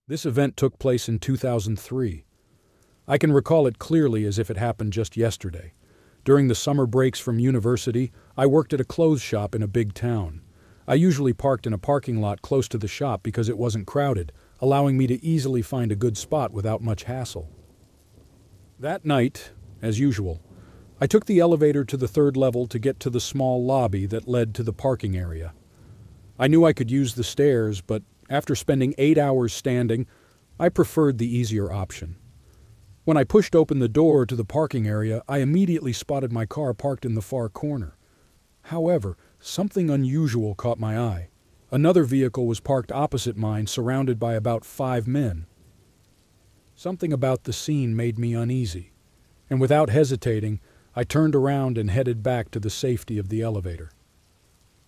This event took place in 2003. I can recall it clearly as if it happened just yesterday. During the summer breaks from university, I worked at a clothes shop in a big town. I usually parked in a parking lot close to the shop because it wasn't crowded, allowing me to easily find a good spot without much hassle. That night, as usual, I took the elevator to the third level to get to the small lobby that led to the parking area. I knew I could use the stairs, but after spending 8 hours standing, I preferred the easier option. When I pushed open the door to the parking area, I immediately spotted my car parked in the far corner. However, something unusual caught my eye. Another vehicle was parked opposite mine, surrounded by about 5 men. Something about the scene made me uneasy, and without hesitating, I turned around and headed back to the safety of the elevator.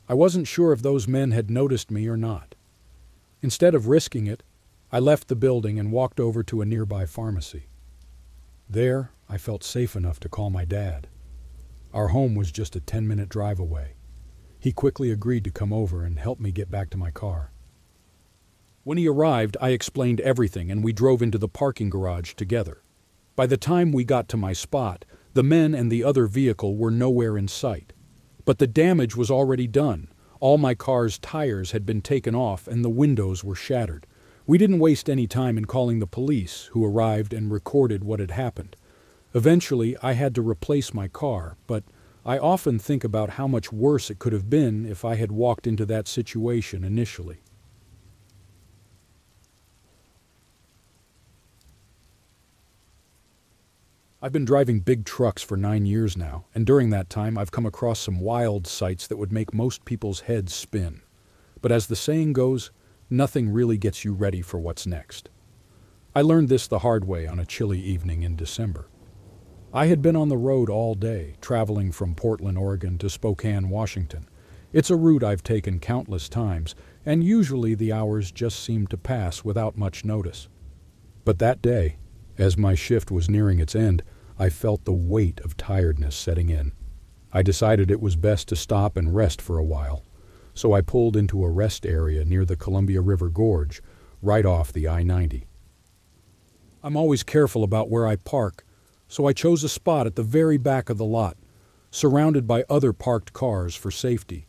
I wasn't sure if those men had noticed me or not. Instead of risking it, I left the building and walked over to a nearby pharmacy. There, I felt safe enough to call my dad. Our home was just a 10-minute drive away. He quickly agreed to come over and help me get back to my car. When he arrived, I explained everything and we drove into the parking garage together. By the time we got to my spot, the men and the other vehicle were nowhere in sight. But the damage was already done. All my car's tires had been taken off and the windows were shattered. We didn't waste any time in calling the police, who arrived and recorded what had happened. Eventually, I had to replace my car, but I often think about how much worse it could have been if I had walked into that situation initially. I've been driving big trucks for 9 years now, and during that time I've come across some wild sights that would make most people's heads spin. But as the saying goes, nothing really gets you ready for what's next. I learned this the hard way on a chilly evening in December. I had been on the road all day, traveling from Portland, Oregon to Spokane, Washington. It's a route I've taken countless times, and usually the hours just seem to pass without much notice. But that day, as my shift was nearing its end, I felt the weight of tiredness setting in. I decided it was best to stop and rest for a while, so I pulled into a rest area near the Columbia River Gorge, right off the I-90. I'm always careful about where I park, so I chose a spot at the very back of the lot, surrounded by other parked cars for safety.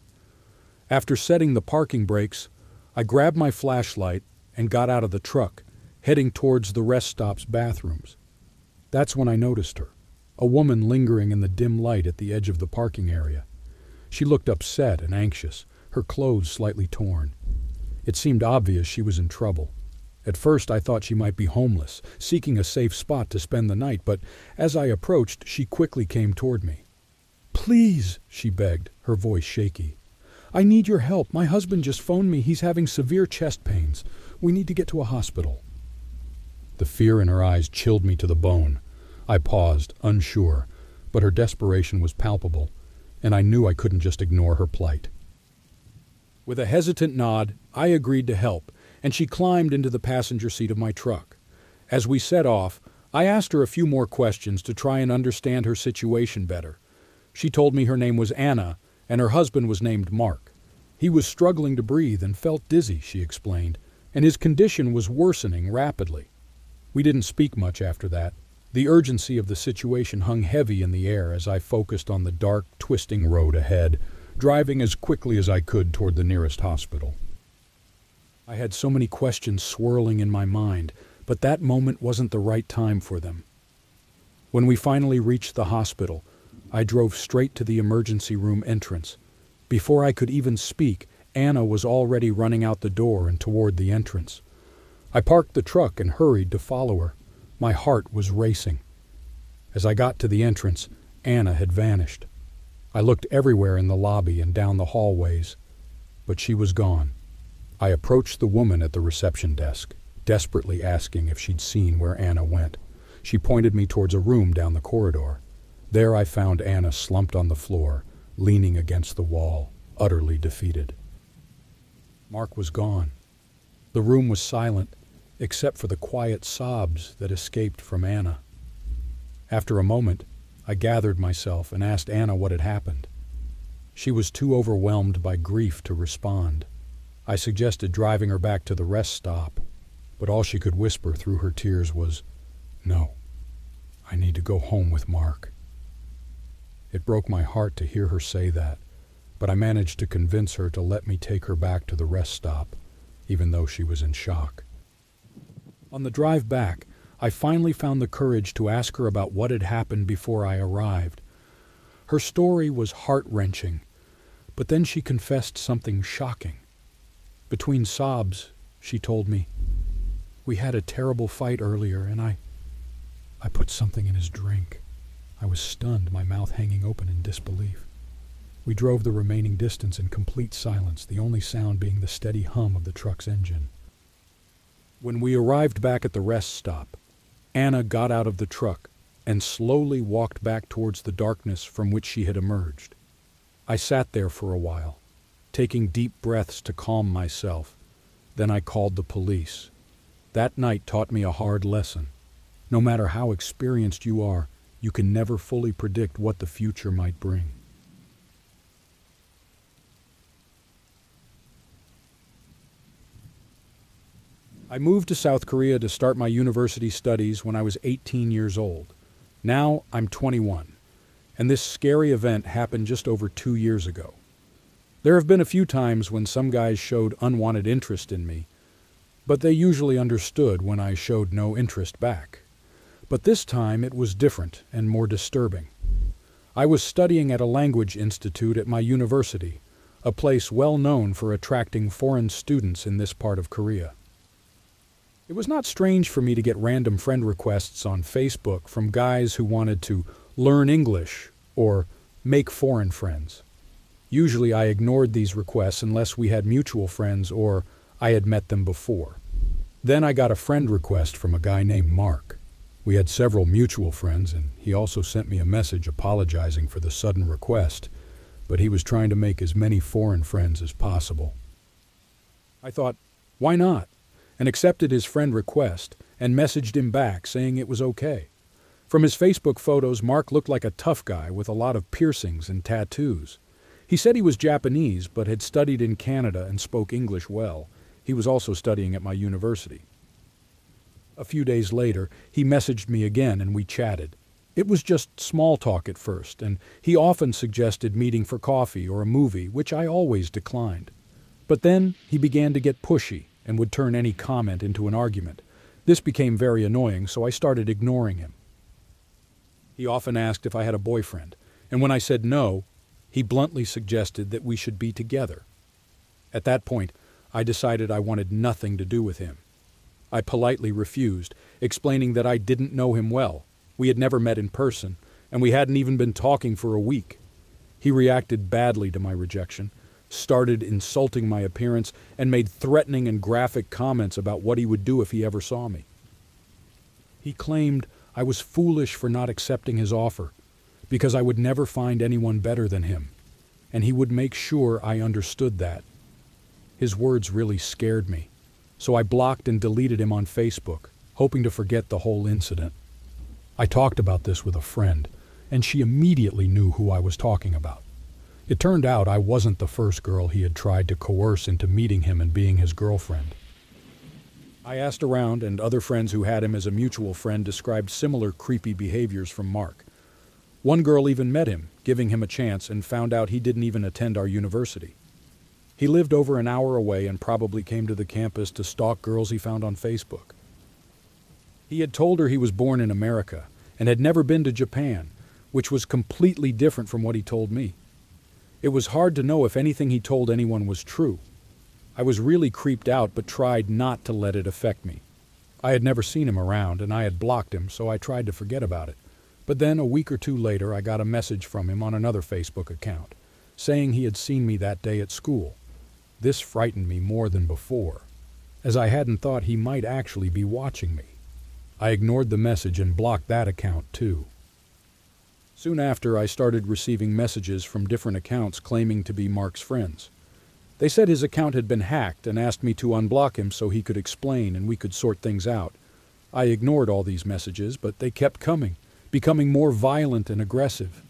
After setting the parking brakes, I grabbed my flashlight and got out of the truck, heading towards the rest stop's bathrooms. That's when I noticed her, a woman lingering in the dim light at the edge of the parking area. She looked upset and anxious, her clothes slightly torn. It seemed obvious she was in trouble. At first I thought she might be homeless, seeking a safe spot to spend the night, but as I approached, she quickly came toward me. "Please," she begged, her voice shaky. "I need your help. My husband just phoned me. He's having severe chest pains. We need to get to a hospital." The fear in her eyes chilled me to the bone. I paused, unsure, but her desperation was palpable, and I knew I couldn't just ignore her plight. With a hesitant nod, I agreed to help, and she climbed into the passenger seat of my truck. As we set off, I asked her a few more questions to try and understand her situation better. She told me her name was Anna, and her husband was named Mark. He was struggling to breathe and felt dizzy, she explained, and his condition was worsening rapidly. We didn't speak much after that. The urgency of the situation hung heavy in the air as I focused on the dark, twisting road ahead, driving as quickly as I could toward the nearest hospital. I had so many questions swirling in my mind, but that moment wasn't the right time for them. When we finally reached the hospital, I drove straight to the emergency room entrance. Before I could even speak, Anna was already running out the door and toward the entrance. I parked the truck and hurried to follow her. My heart was racing. As I got to the entrance, Anna had vanished. I looked everywhere in the lobby and down the hallways, but she was gone. I approached the woman at the reception desk, desperately asking if she'd seen where Anna went. She pointed me towards a room down the corridor. There I found Anna slumped on the floor, leaning against the wall, utterly defeated. Mark was gone. The room was silent, except for the quiet sobs that escaped from Anna. After a moment, I gathered myself and asked Anna what had happened. She was too overwhelmed by grief to respond. I suggested driving her back to the rest stop, but all she could whisper through her tears was, "No, I need to go home with Mark." It broke my heart to hear her say that, but I managed to convince her to let me take her back to the rest stop, even though she was in shock. On the drive back, I finally found the courage to ask her about what had happened before I arrived. Her story was heart-wrenching, but then she confessed something shocking. Between sobs, she told me, "We had a terrible fight earlier, and I put something in his drink." I was stunned, my mouth hanging open in disbelief. We drove the remaining distance in complete silence, the only sound being the steady hum of the truck's engine. When we arrived back at the rest stop, Anna got out of the truck and slowly walked back towards the darkness from which she had emerged. I sat there for a while, taking deep breaths to calm myself. Then I called the police. That night taught me a hard lesson. No matter how experienced you are, you can never fully predict what the future might bring. I moved to South Korea to start my university studies when I was 18 years old. Now I'm 21, and this scary event happened just over 2 years ago. There have been a few times when some guys showed unwanted interest in me, but they usually understood when I showed no interest back. But this time it was different and more disturbing. I was studying at a language institute at my university, a place well known for attracting foreign students in this part of Korea. It was not strange for me to get random friend requests on Facebook from guys who wanted to learn English or make foreign friends. Usually I ignored these requests unless we had mutual friends or I had met them before. Then I got a friend request from a guy named Mark. We had several mutual friends, and he also sent me a message apologizing for the sudden request, but he was trying to make as many foreign friends as possible. I thought, why not? And accepted his friend request and messaged him back saying it was okay. From his Facebook photos, Mark looked like a tough guy with a lot of piercings and tattoos. He said he was Japanese but had studied in Canada and spoke English well. He was also studying at my university. A few days later, he messaged me again and we chatted. It was just small talk at first, and he often suggested meeting for coffee or a movie, which I always declined. But then he began to get pushy and would turn any comment into an argument. This became very annoying, so I started ignoring him. He often asked if I had a boyfriend, and when I said no, he bluntly suggested that we should be together. At that point, I decided I wanted nothing to do with him. I politely refused, explaining that I didn't know him well. We had never met in person, and we hadn't even been talking for a week. He reacted badly to my rejection, started insulting my appearance, and made threatening and graphic comments about what he would do if he ever saw me. He claimed I was foolish for not accepting his offer, because I would never find anyone better than him, and he would make sure I understood that. His words really scared me, so I blocked and deleted him on Facebook, hoping to forget the whole incident. I talked about this with a friend, and she immediately knew who I was talking about. It turned out I wasn't the first girl he had tried to coerce into meeting him and being his girlfriend. I asked around, and other friends who had him as a mutual friend described similar creepy behaviors from Mark. One girl even met him, giving him a chance, and found out he didn't even attend our university. He lived over an hour away and probably came to the campus to stalk girls he found on Facebook. He had told her he was born in America and had never been to Japan, which was completely different from what he told me. It was hard to know if anything he told anyone was true. I was really creeped out but tried not to let it affect me. I had never seen him around and I had blocked him, so I tried to forget about it. But then a week or two later I got a message from him on another Facebook account, saying he had seen me that day at school. This frightened me more than before, as I hadn't thought he might actually be watching me. I ignored the message and blocked that account too. Soon after, I started receiving messages from different accounts claiming to be Mark's friends. They said his account had been hacked and asked me to unblock him so he could explain and we could sort things out. I ignored all these messages, but they kept coming, becoming more violent and aggressive.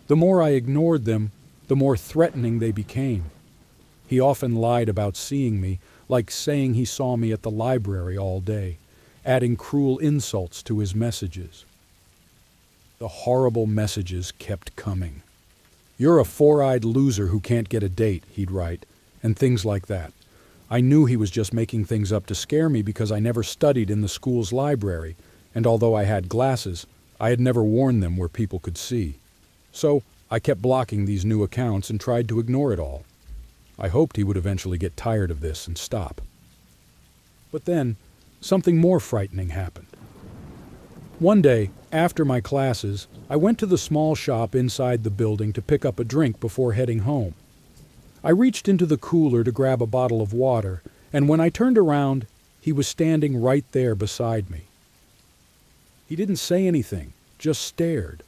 The more I ignored them, the more threatening they became. He often lied about seeing me, like saying he saw me at the library all day, adding cruel insults to his messages. The horrible messages kept coming. "You're a four-eyed loser who can't get a date," he'd write, and things like that. I knew he was just making things up to scare me because I never studied in the school's library, and although I had glasses, I had never worn them where people could see. So I kept blocking these new accounts and tried to ignore it all. I hoped he would eventually get tired of this and stop. But then, something more frightening happened. One day, after my classes, I went to the small shop inside the building to pick up a drink before heading home. I reached into the cooler to grab a bottle of water, and when I turned around, he was standing right there beside me. He didn't say anything, just stared.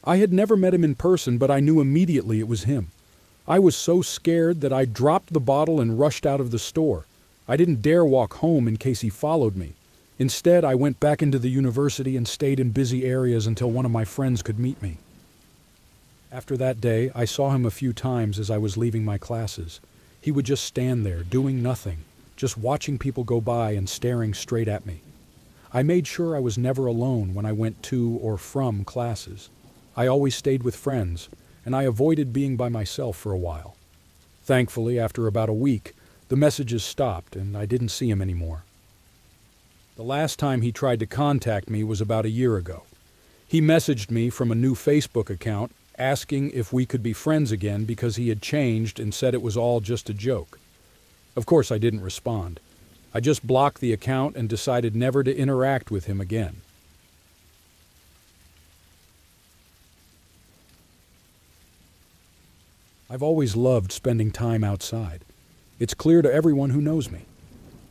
I had never met him in person, but I knew immediately it was him. I was so scared that I dropped the bottle and rushed out of the store. I didn't dare walk home in case he followed me. Instead, I went back into the university and stayed in busy areas until one of my friends could meet me. After that day, I saw him a few times as I was leaving my classes. He would just stand there, doing nothing, just watching people go by and staring straight at me. I made sure I was never alone when I went to or from classes. I always stayed with friends, and I avoided being by myself for a while. Thankfully, after about a week, the messages stopped and I didn't see him anymore. The last time he tried to contact me was about a year ago. He messaged me from a new Facebook account asking if we could be friends again because he had changed and said it was all just a joke. Of course, I didn't respond. I just blocked the account and decided never to interact with him again. I've always loved spending time outside. It's clear to everyone who knows me.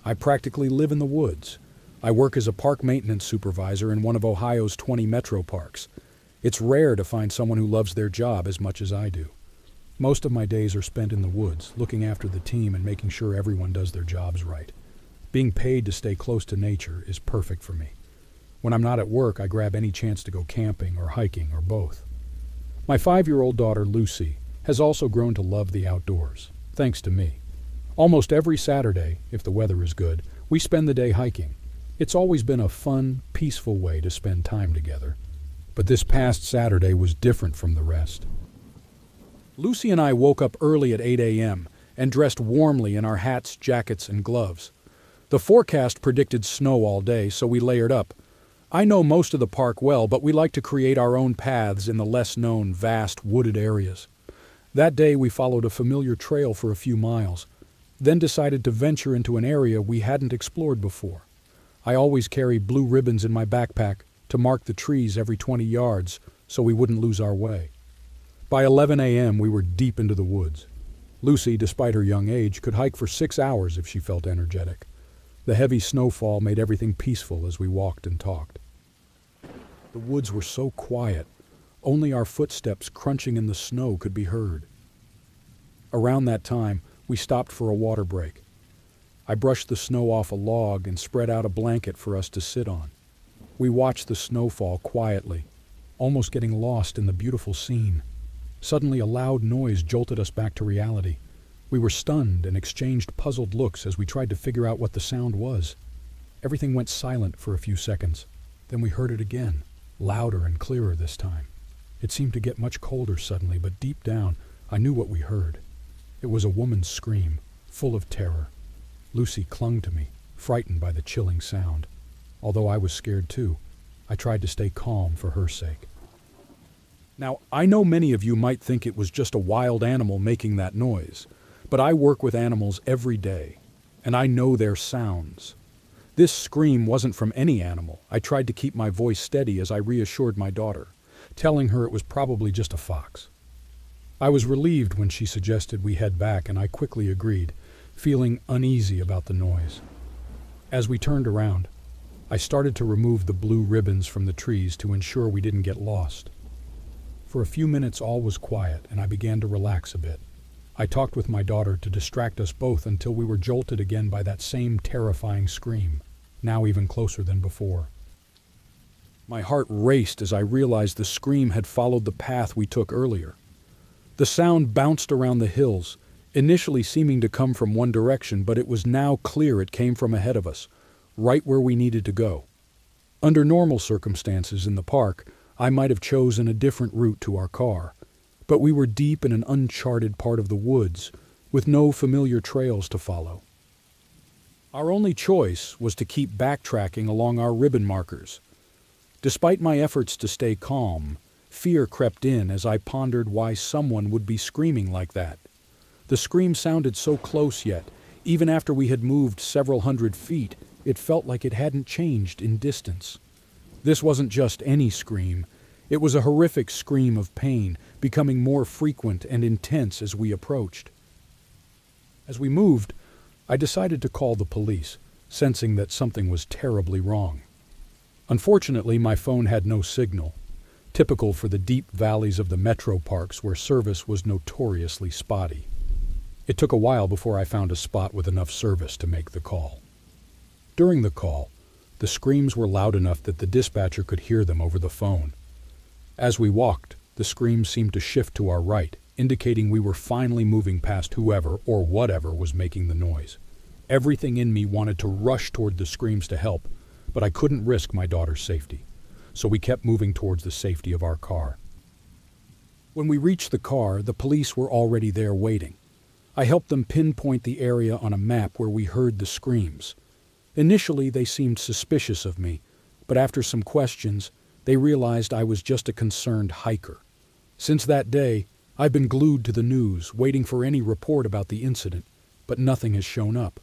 I practically live in the woods. I work as a park maintenance supervisor in one of Ohio's 20 metro parks. It's rare to find someone who loves their job as much as I do. Most of my days are spent in the woods, looking after the team and making sure everyone does their jobs right. Being paid to stay close to nature is perfect for me. When I'm not at work, I grab any chance to go camping or hiking or both. My 5-year-old daughter, Lucy, has also grown to love the outdoors, thanks to me. Almost every Saturday, if the weather is good, we spend the day hiking. It's always been a fun, peaceful way to spend time together. But this past Saturday was different from the rest. Lucy and I woke up early at 8 a.m. and dressed warmly in our hats, jackets, and gloves. The forecast predicted snow all day, so we layered up. I know most of the park well, but we like to create our own paths in the less-known, vast, wooded areas. That day we followed a familiar trail for a few miles, then decided to venture into an area we hadn't explored before. I always carry blue ribbons in my backpack to mark the trees every 20 yards so we wouldn't lose our way. By 11 a.m. we were deep into the woods. Lucy, despite her young age, could hike for 6 hours if she felt energetic. The heavy snowfall made everything peaceful as we walked and talked. The woods were so quiet, only our footsteps crunching in the snow could be heard. Around that time, we stopped for a water break. I brushed the snow off a log and spread out a blanket for us to sit on. We watched the snow fall quietly, almost getting lost in the beautiful scene. Suddenly a loud noise jolted us back to reality. We were stunned and exchanged puzzled looks as we tried to figure out what the sound was. Everything went silent for a few seconds. Then we heard it again, louder and clearer this time. It seemed to get much colder suddenly, but deep down, I knew what we heard. It was a woman's scream, full of terror. Lucy clung to me, frightened by the chilling sound. Although I was scared too, I tried to stay calm for her sake. Now, I know many of you might think it was just a wild animal making that noise, but I work with animals every day, and I know their sounds. This scream wasn't from any animal. I tried to keep my voice steady as I reassured my daughter, telling her it was probably just a fox. I was relieved when she suggested we head back, and I quickly agreed, feeling uneasy about the noise. As we turned around, I started to remove the blue ribbons from the trees to ensure we didn't get lost. For a few minutes all was quiet, and I began to relax a bit. I talked with my daughter to distract us both until we were jolted again by that same terrifying scream, now even closer than before. My heart raced as I realized the scream had followed the path we took earlier. The sound bounced around the hills, initially seeming to come from one direction, but it was now clear it came from ahead of us, right where we needed to go. Under normal circumstances in the park, I might have chosen a different route to our car, but we were deep in an uncharted part of the woods, with no familiar trails to follow. Our only choice was to keep backtracking along our ribbon markers. Despite my efforts to stay calm, fear crept in as I pondered why someone would be screaming like that. The scream sounded so close yet, even after we had moved several hundred feet, it felt like it hadn't changed in distance. This wasn't just any scream. It was a horrific scream of pain, becoming more frequent and intense as we approached. As we moved, I decided to call the police, sensing that something was terribly wrong. Unfortunately, my phone had no signal, typical for the deep valleys of the metro parks where service was notoriously spotty. It took a while before I found a spot with enough service to make the call. During the call, the screams were loud enough that the dispatcher could hear them over the phone. As we walked, the screams seemed to shift to our right, indicating we were finally moving past whoever or whatever was making the noise. Everything in me wanted to rush toward the screams to help, but I couldn't risk my daughter's safety, so we kept moving towards the safety of our car. When we reached the car, the police were already there waiting. I helped them pinpoint the area on a map where we heard the screams. Initially, they seemed suspicious of me, but after some questions, they realized I was just a concerned hiker. Since that day, I've been glued to the news, waiting for any report about the incident, but nothing has shown up.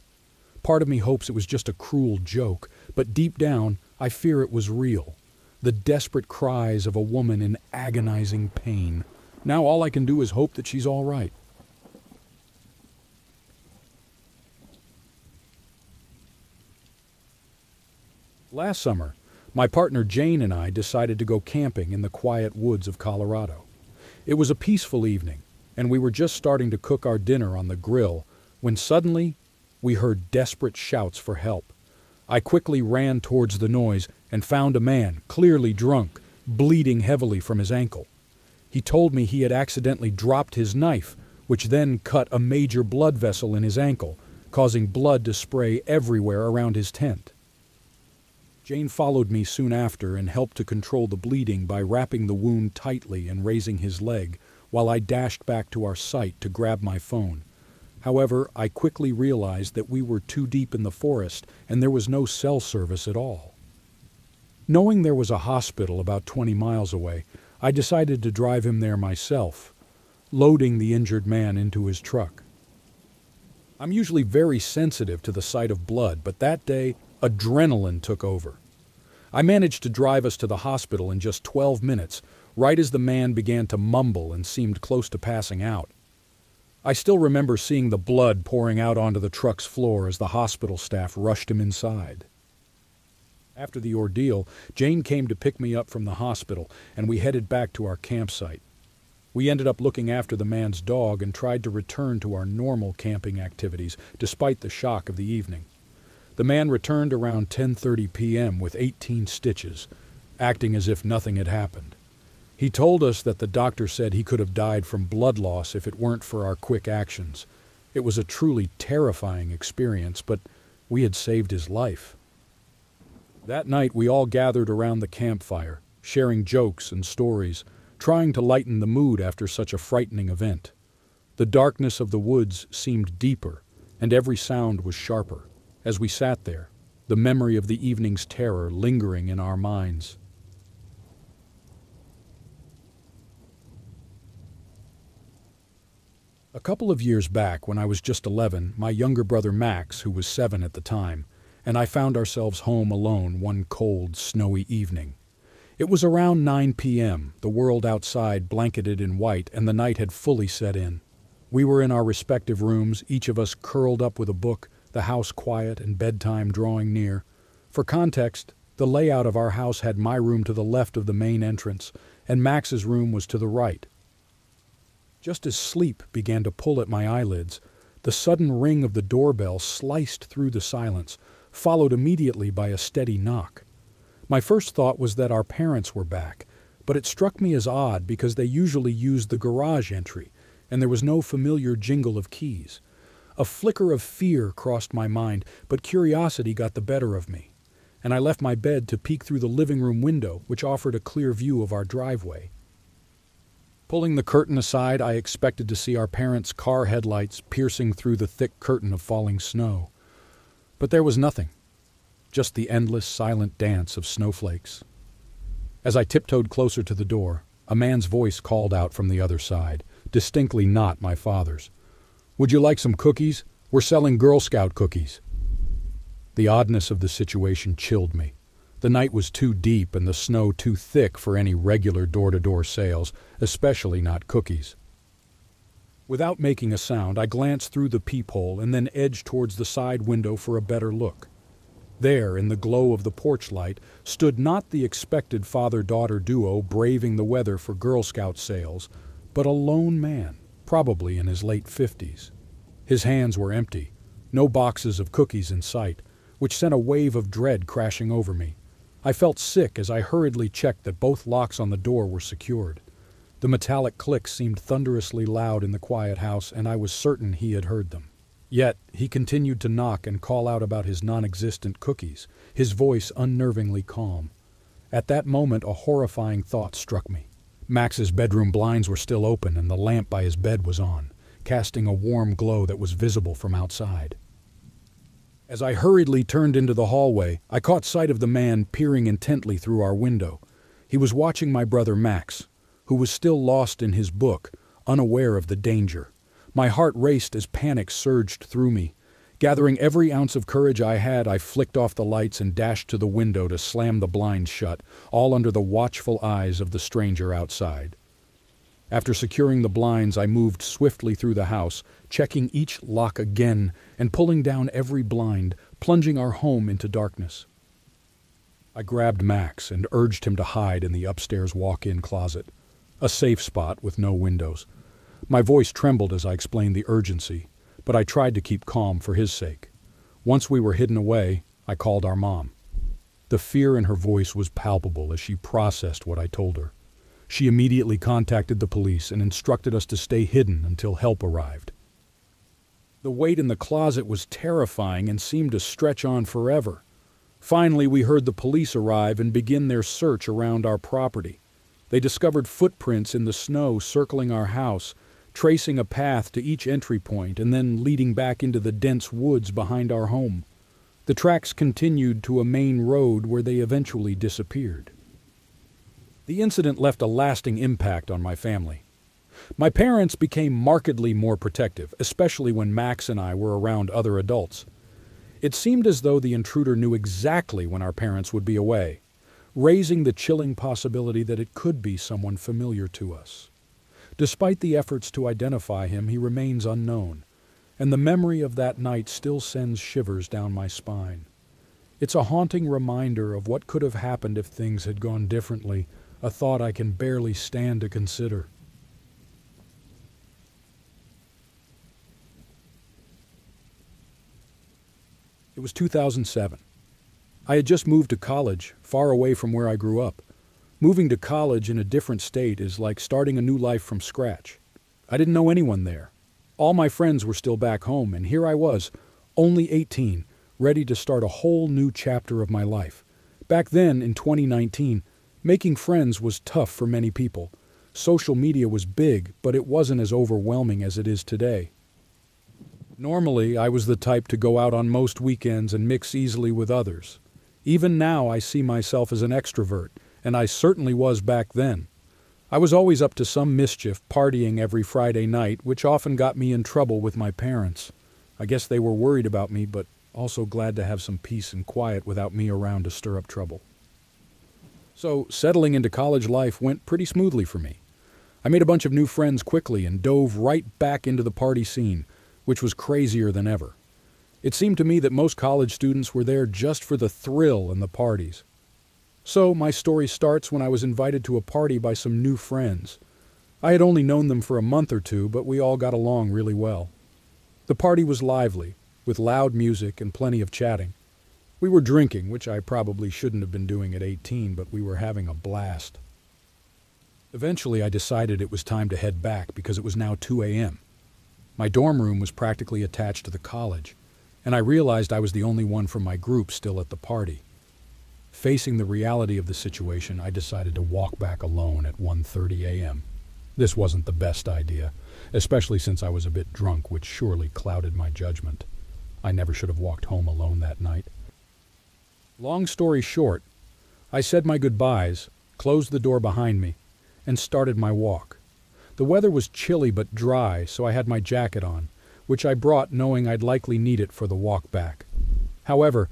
Part of me hopes it was just a cruel joke, but deep down, I fear it was real. The desperate cries of a woman in agonizing pain. Now all I can do is hope that she's all right. Last summer, my partner Jane and I decided to go camping in the quiet woods of Colorado. It was a peaceful evening, and we were just starting to cook our dinner on the grill when suddenly we heard desperate shouts for help. I quickly ran towards the noise and found a man, clearly drunk, bleeding heavily from his ankle. He told me he had accidentally dropped his knife, which then cut a major blood vessel in his ankle, causing blood to spray everywhere around his tent. Jane followed me soon after and helped to control the bleeding by wrapping the wound tightly and raising his leg, while I dashed back to our site to grab my phone. However, I quickly realized that we were too deep in the forest and there was no cell service at all. Knowing there was a hospital about 20 miles away, I decided to drive him there myself, loading the injured man into his truck. I'm usually very sensitive to the sight of blood, but that day, adrenaline took over. I managed to drive us to the hospital in just 12 minutes, right as the man began to mumble and seemed close to passing out. I still remember seeing the blood pouring out onto the truck's floor as the hospital staff rushed him inside. After the ordeal, Jane came to pick me up from the hospital, and we headed back to our campsite. We ended up looking after the man's dog and tried to return to our normal camping activities, despite the shock of the evening. The man returned around 10:30 p.m. with 18 stitches, acting as if nothing had happened. He told us that the doctor said he could have died from blood loss if it weren't for our quick actions. It was a truly terrifying experience, but we had saved his life. That night we all gathered around the campfire, sharing jokes and stories, trying to lighten the mood after such a frightening event. The darkness of the woods seemed deeper, and every sound was sharper. As we sat there, the memory of the evening's terror lingering in our minds. A couple of years back, when I was just 11, my younger brother Max, who was 7 at the time, and I found ourselves home alone one cold, snowy evening. It was around 9 p.m., the world outside blanketed in white, and the night had fully set in. We were in our respective rooms, each of us curled up with a book, the house quiet and bedtime drawing near. For context, the layout of our house had my room to the left of the main entrance, and Max's room was to the right. Just as sleep began to pull at my eyelids, the sudden ring of the doorbell sliced through the silence, followed immediately by a steady knock. My first thought was that our parents were back, but it struck me as odd because they usually used the garage entry, and there was no familiar jingle of keys. A flicker of fear crossed my mind, but curiosity got the better of me, and I left my bed to peek through the living room window, which offered a clear view of our driveway. Pulling the curtain aside, I expected to see our parents' car headlights piercing through the thick curtain of falling snow. But there was nothing, just the endless, silent dance of snowflakes. As I tiptoed closer to the door, a man's voice called out from the other side, distinctly not my father's. "Would you like some cookies? We're selling Girl Scout cookies." The oddness of the situation chilled me. The night was too deep and the snow too thick for any regular door-to-door sales, especially not cookies. Without making a sound, I glanced through the peephole and then edged towards the side window for a better look. There, in the glow of the porch light, stood not the expected father-daughter duo braving the weather for Girl Scout sales, but a lone man, probably in his late 50s. His hands were empty, no boxes of cookies in sight, which sent a wave of dread crashing over me. I felt sick as I hurriedly checked that both locks on the door were secured. The metallic clicks seemed thunderously loud in the quiet house, and I was certain he had heard them. Yet he continued to knock and call out about his non-existent cookies, his voice unnervingly calm. At that moment, a horrifying thought struck me. Max's bedroom blinds were still open, and the lamp by his bed was on, casting a warm glow that was visible from outside. As I hurriedly turned into the hallway, I caught sight of the man peering intently through our window. He was watching my brother Max, who was still lost in his book, unaware of the danger. My heart raced as panic surged through me. Gathering every ounce of courage I had, I flicked off the lights and dashed to the window to slam the blinds shut, all under the watchful eyes of the stranger outside. After securing the blinds, I moved swiftly through the house, checking each lock again and pulling down every blind, plunging our home into darkness. I grabbed Max and urged him to hide in the upstairs walk-in closet, a safe spot with no windows. My voice trembled as I explained the urgency, but I tried to keep calm for his sake. Once we were hidden away, I called our mom. The fear in her voice was palpable as she processed what I told her. She immediately contacted the police and instructed us to stay hidden until help arrived. The wait in the closet was terrifying and seemed to stretch on forever. Finally, we heard the police arrive and begin their search around our property. They discovered footprints in the snow circling our house, tracing a path to each entry point and then leading back into the dense woods behind our home. The tracks continued to a main road where they eventually disappeared. The incident left a lasting impact on my family. My parents became markedly more protective, especially when Max and I were around other adults. It seemed as though the intruder knew exactly when our parents would be away, raising the chilling possibility that it could be someone familiar to us. Despite the efforts to identify him, he remains unknown, and the memory of that night still sends shivers down my spine. It's a haunting reminder of what could have happened if things had gone differently, a thought I can barely stand to consider. It was 2007. I had just moved to college, far away from where I grew up. Moving to college in a different state is like starting a new life from scratch. I didn't know anyone there. All my friends were still back home, and here I was, only 18, ready to start a whole new chapter of my life. Back then, in 2019, making friends was tough for many people. Social media was big, but it wasn't as overwhelming as it is today. Normally, I was the type to go out on most weekends and mix easily with others. Even now, I see myself as an extrovert, and I certainly was back then. I was always up to some mischief, partying every Friday night, which often got me in trouble with my parents. I guess they were worried about me, but also glad to have some peace and quiet without me around to stir up trouble. So, settling into college life went pretty smoothly for me. I made a bunch of new friends quickly and dove right back into the party scene, which was crazier than ever. It seemed to me that most college students were there just for the thrill and the parties. So, my story starts when I was invited to a party by some new friends. I had only known them for a month or two, but we all got along really well. The party was lively, with loud music and plenty of chatting. We were drinking, which I probably shouldn't have been doing at 18, but we were having a blast. Eventually, I decided it was time to head back because it was now 2 a.m. My dorm room was practically attached to the college, and I realized I was the only one from my group still at the party. Facing the reality of the situation, I decided to walk back alone at 1:30 a.m. This wasn't the best idea, especially since I was a bit drunk, which surely clouded my judgment. I never should have walked home alone that night. Long story short, I said my goodbyes, closed the door behind me, and started my walk. The weather was chilly but dry, so I had my jacket on, which I brought knowing I'd likely need it for the walk back. However,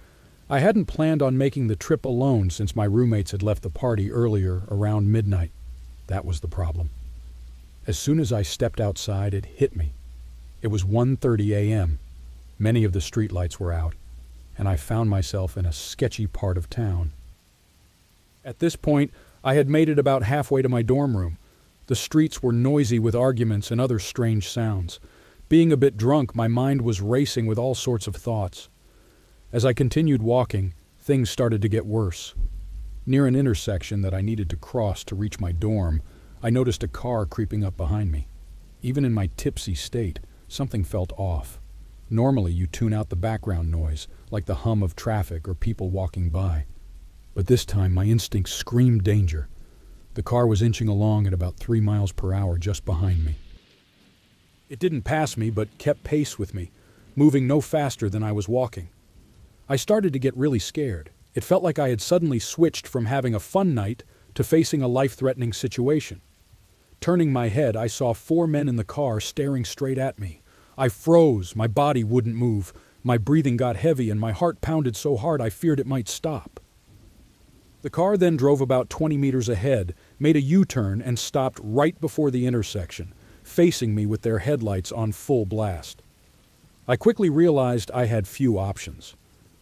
I hadn't planned on making the trip alone since my roommates had left the party earlier around midnight. That was the problem. As soon as I stepped outside, it hit me. It was 1:30 a.m. Many of the streetlights were out, and I found myself in a sketchy part of town. At this point, I had made it about halfway to my dorm room. The streets were noisy with arguments and other strange sounds. Being a bit drunk, my mind was racing with all sorts of thoughts. As I continued walking, things started to get worse. Near an intersection that I needed to cross to reach my dorm, I noticed a car creeping up behind me. Even in my tipsy state, something felt off. Normally, you tune out the background noise, like the hum of traffic or people walking by. But this time, my instincts screamed danger. The car was inching along at about 3 miles per hour just behind me. It didn't pass me, but kept pace with me, moving no faster than I was walking. I started to get really scared. It felt like I had suddenly switched from having a fun night to facing a life-threatening situation. Turning my head, I saw 4 men in the car staring straight at me. I froze, my body wouldn't move, my breathing got heavy, and my heart pounded so hard I feared it might stop. The car then drove about 20 meters ahead, made a U-turn, and stopped right before the intersection, facing me with their headlights on full blast. I quickly realized I had few options.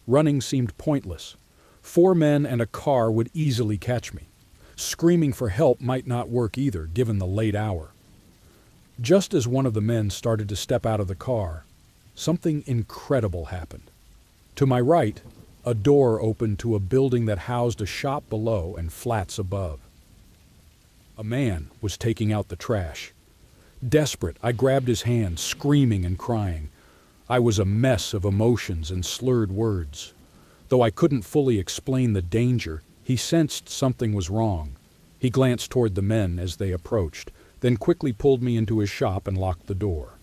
Running seemed pointless. 4 men and a car would easily catch me. Screaming for help might not work either, given the late hour. Just as one of the men started to step out of the car, something incredible happened. To my right, a door opened to a building that housed a shop below and flats above. A man was taking out the trash. Desperate, I grabbed his hand, screaming and crying. I was a mess of emotions and slurred words. Though I couldn't fully explain the danger, he sensed something was wrong. He glanced toward the men as they approached, then quickly pulled me into his shop and locked the door.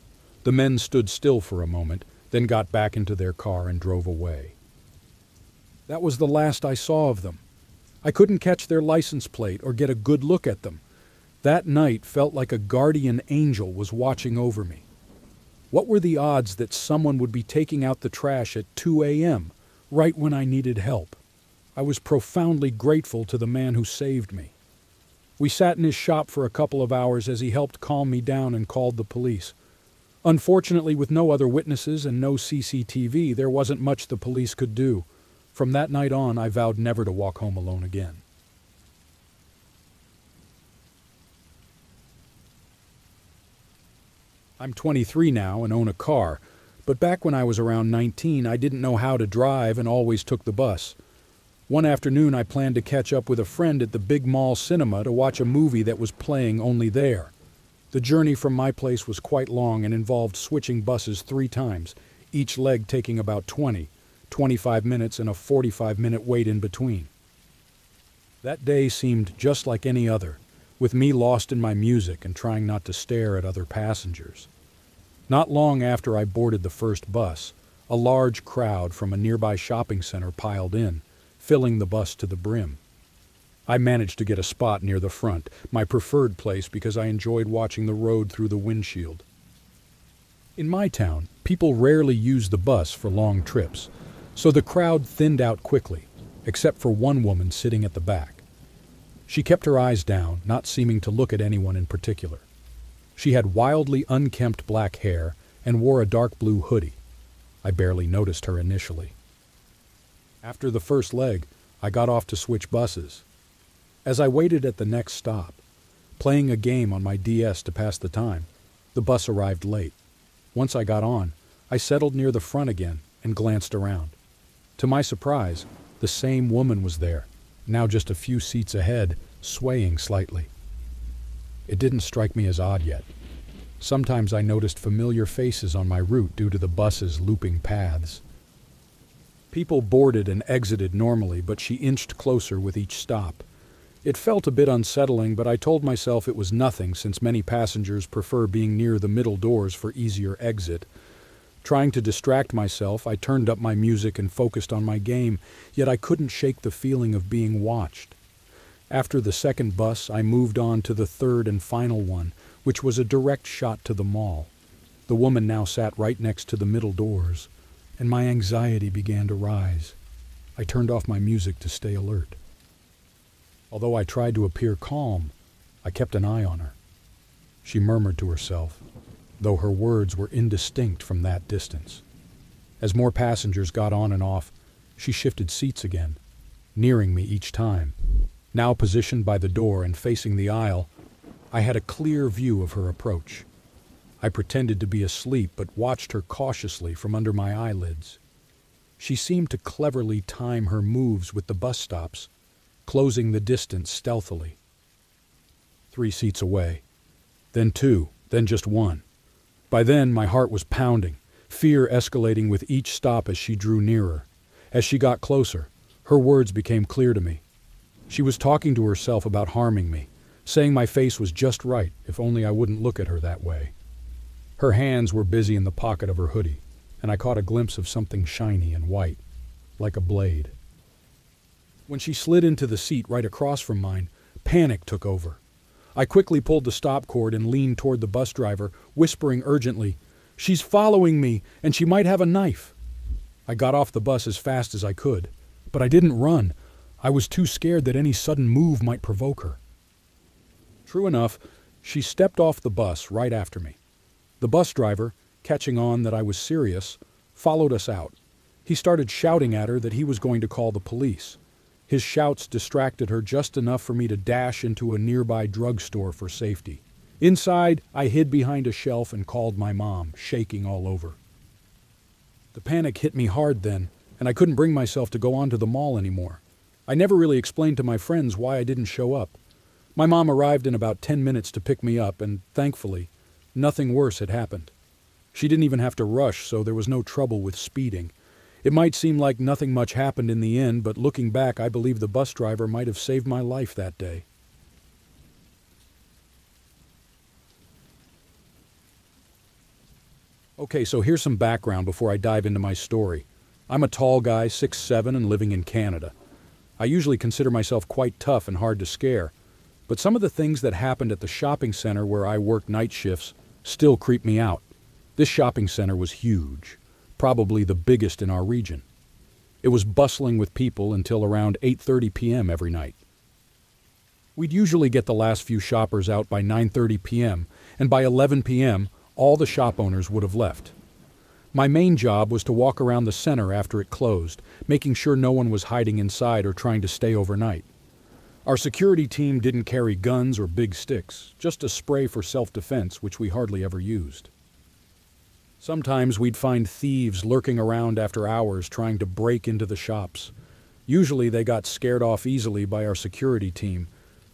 The men stood still for a moment, then got back into their car and drove away. That was the last I saw of them. I couldn't catch their license plate or get a good look at them. That night felt like a guardian angel was watching over me. What were the odds that someone would be taking out the trash at 2 a.m., right when I needed help? I was profoundly grateful to the man who saved me. We sat in his shop for a couple of hours as he helped calm me down and called the police. Unfortunately, with no other witnesses and no CCTV, there wasn't much the police could do. From that night on, I vowed never to walk home alone again. I'm 23 now and own a car, but back when I was around 19, I didn't know how to drive and always took the bus. One afternoon, I planned to catch up with a friend at the big mall cinema to watch a movie that was playing only there. The journey from my place was quite long and involved switching buses 3 times, each leg taking about 25 minutes and a 45-minute wait in between. That day seemed just like any other, with me lost in my music and trying not to stare at other passengers. Not long after I boarded the first bus, a large crowd from a nearby shopping center piled in, filling the bus to the brim. I managed to get a spot near the front, my preferred place because I enjoyed watching the road through the windshield. In my town, people rarely use the bus for long trips, so the crowd thinned out quickly, except for one woman sitting at the back. She kept her eyes down, not seeming to look at anyone in particular. She had wildly unkempt black hair and wore a dark blue hoodie. I barely noticed her initially. After the first leg, I got off to switch buses. As I waited at the next stop, playing a game on my DS to pass the time, the bus arrived late. Once I got on, I settled near the front again and glanced around. To my surprise, the same woman was there, now just a few seats ahead, swaying slightly. It didn't strike me as odd yet. Sometimes I noticed familiar faces on my route due to the bus's looping paths. People boarded and exited normally, but she inched closer with each stop. It felt a bit unsettling, but I told myself it was nothing since many passengers prefer being near the middle doors for easier exit. Trying to distract myself, I turned up my music and focused on my game, yet I couldn't shake the feeling of being watched. After the second bus, I moved on to the third and final one, which was a direct shot to the mall. The woman now sat right next to the middle doors, and my anxiety began to rise. I turned off my music to stay alert. Although I tried to appear calm, I kept an eye on her. She murmured to herself, though her words were indistinct from that distance. As more passengers got on and off, she shifted seats again, nearing me each time. Now positioned by the door and facing the aisle, I had a clear view of her approach. I pretended to be asleep but watched her cautiously from under my eyelids. She seemed to cleverly time her moves with the bus stops, closing the distance stealthily. 3 seats away, then 2, then just 1. By then, my heart was pounding, fear escalating with each stop as she drew nearer. As she got closer, her words became clear to me. She was talking to herself about harming me, saying my face was just right if only I wouldn't look at her that way. Her hands were busy in the pocket of her hoodie, and I caught a glimpse of something shiny and white, like a blade. When she slid into the seat right across from mine, panic took over. I quickly pulled the stop cord and leaned toward the bus driver, whispering urgently, "She's following me, and she might have a knife." I got off the bus as fast as I could, but I didn't run. I was too scared that any sudden move might provoke her. True enough, she stepped off the bus right after me. The bus driver, catching on that I was serious, followed us out. He started shouting at her that he was going to call the police. His shouts distracted her just enough for me to dash into a nearby drugstore for safety. Inside, I hid behind a shelf and called my mom, shaking all over. The panic hit me hard then, and I couldn't bring myself to go on to the mall anymore. I never really explained to my friends why I didn't show up. My mom arrived in about 10 minutes to pick me up, and thankfully, nothing worse had happened. She didn't even have to rush, so there was no trouble with speeding. It might seem like nothing much happened in the end, but looking back, I believe the bus driver might have saved my life that day. Okay, so here's some background before I dive into my story. I'm a tall guy, 6'7", and living in Canada. I usually consider myself quite tough and hard to scare, but some of the things that happened at the shopping center where I worked night shifts still creep me out. This shopping center was huge, probably the biggest in our region. It was bustling with people until around 8:30 p.m. every night. We'd usually get the last few shoppers out by 9:30 p.m., and by 11 p.m., all the shop owners would have left. My main job was to walk around the center after it closed, making sure no one was hiding inside or trying to stay overnight. Our security team didn't carry guns or big sticks, just a spray for self-defense, which we hardly ever used. Sometimes we'd find thieves lurking around after hours trying to break into the shops. Usually they got scared off easily by our security team,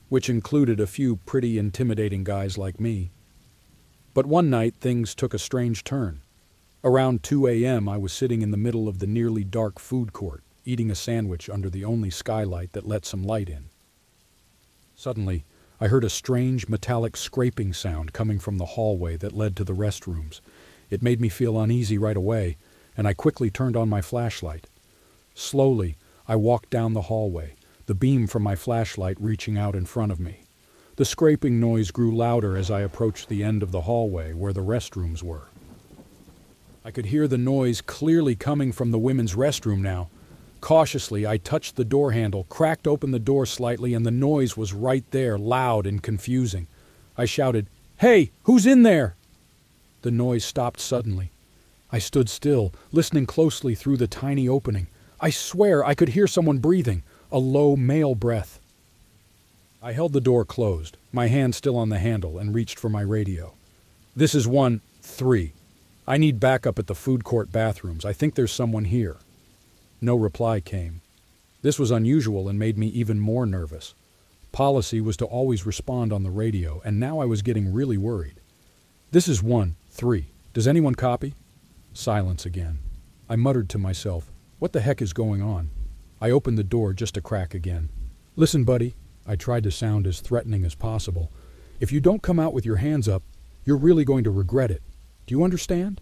which included a few pretty intimidating guys like me. But one night things took a strange turn. Around 2 a.m. I was sitting in the middle of the nearly dark food court, eating a sandwich under the only skylight that let some light in. Suddenly, I heard a strange metallic scraping sound coming from the hallway that led to the restrooms. It made me feel uneasy right away, and I quickly turned on my flashlight. Slowly, I walked down the hallway, the beam from my flashlight reaching out in front of me. The scraping noise grew louder as I approached the end of the hallway where the restrooms were. I could hear the noise clearly coming from the women's restroom now. Cautiously, I touched the door handle, cracked open the door slightly, and the noise was right there, loud and confusing. I shouted, "Hey, who's in there?" The noise stopped suddenly. I stood still, listening closely through the tiny opening. I swear I could hear someone breathing, a low male breath. I held the door closed, my hand still on the handle, and reached for my radio. "This is 1-3. I need backup at the food court bathrooms. I think there's someone here." No reply came. This was unusual and made me even more nervous. Policy was to always respond on the radio, and now I was getting really worried. "This is 1-3. Does anyone copy?" Silence again. I muttered to myself, "What the heck is going on?" I opened the door just a crack again. "Listen, buddy," I tried to sound as threatening as possible. "If you don't come out with your hands up, you're really going to regret it. Do you understand?"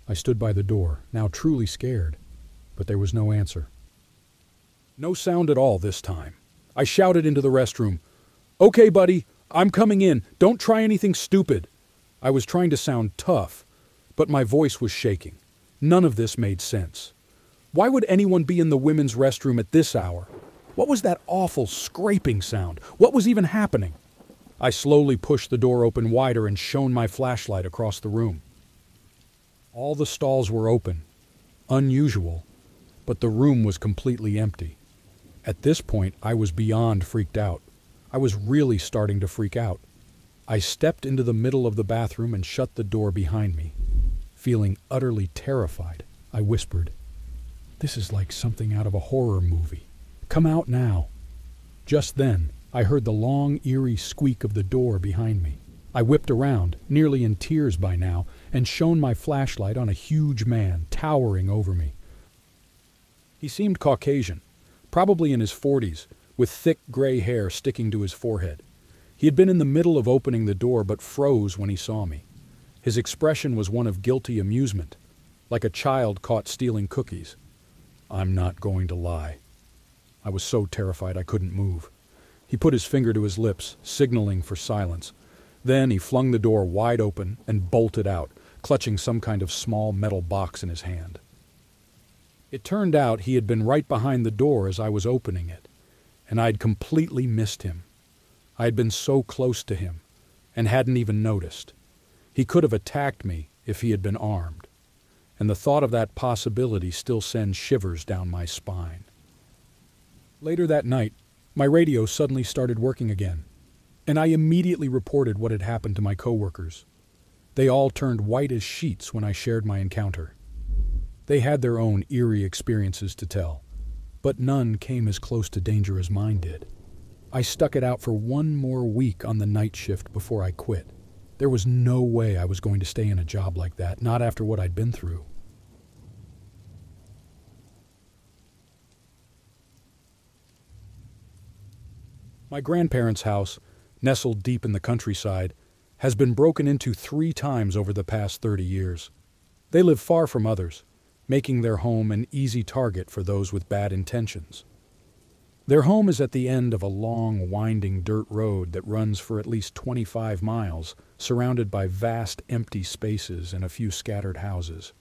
I stood by the door, now truly scared, but there was no answer. No sound at all this time. I shouted into the restroom, "Okay, buddy, I'm coming in. Don't try anything stupid." I was trying to sound tough, but my voice was shaking. None of this made sense. Why would anyone be in the women's restroom at this hour? What was that awful scraping sound? What was even happening? I slowly pushed the door open wider and shone my flashlight across the room. All the stalls were open. Unusual, but the room was completely empty. At this point, I was beyond freaked out. I was really starting to freak out. I stepped into the middle of the bathroom and shut the door behind me. Feeling utterly terrified, I whispered, "This is like something out of a horror movie. Come out now." Just then, I heard the long, eerie squeak of the door behind me. I whipped around, nearly in tears by now, and shone my flashlight on a huge man towering over me. He seemed Caucasian, probably in his 40s, with thick gray hair sticking to his forehead. He had been in the middle of opening the door but froze when he saw me. His expression was one of guilty amusement, like a child caught stealing cookies. I'm not going to lie. I was so terrified I couldn't move. He put his finger to his lips, signaling for silence. Then he flung the door wide open and bolted out, clutching some kind of small metal box in his hand. It turned out he had been right behind the door as I was opening it, and I'd completely missed him. I had been so close to him, and hadn't even noticed. He could have attacked me if he had been armed, and the thought of that possibility still sends shivers down my spine. Later that night, my radio suddenly started working again, and I immediately reported what had happened to my coworkers. They all turned white as sheets when I shared my encounter. They had their own eerie experiences to tell, but none came as close to danger as mine did. I stuck it out for one more week on the night shift before I quit. There was no way I was going to stay in a job like that, not after what I'd been through. My grandparents' house, nestled deep in the countryside, has been broken into 3 times over the past 30 years. They live far from others, making their home an easy target for those with bad intentions. Their home is at the end of a long, winding dirt road that runs for at least 25 miles, surrounded by vast empty spaces and a few scattered houses.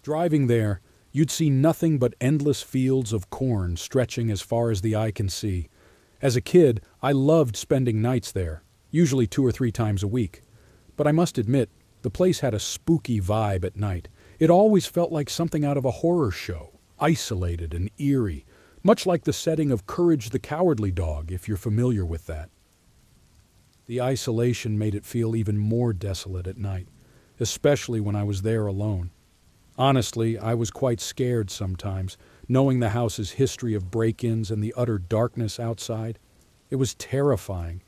Driving there, you'd see nothing but endless fields of corn stretching as far as the eye can see. As a kid, I loved spending nights there, usually 2 or 3 times a week. But I must admit, the place had a spooky vibe at night. It always felt like something out of a horror show, isolated and eerie, much like the setting of Courage the Cowardly Dog, if you're familiar with that. The isolation made it feel even more desolate at night, especially when I was there alone. Honestly, I was quite scared sometimes, knowing the house's history of break-ins and the utter darkness outside. It was terrifying.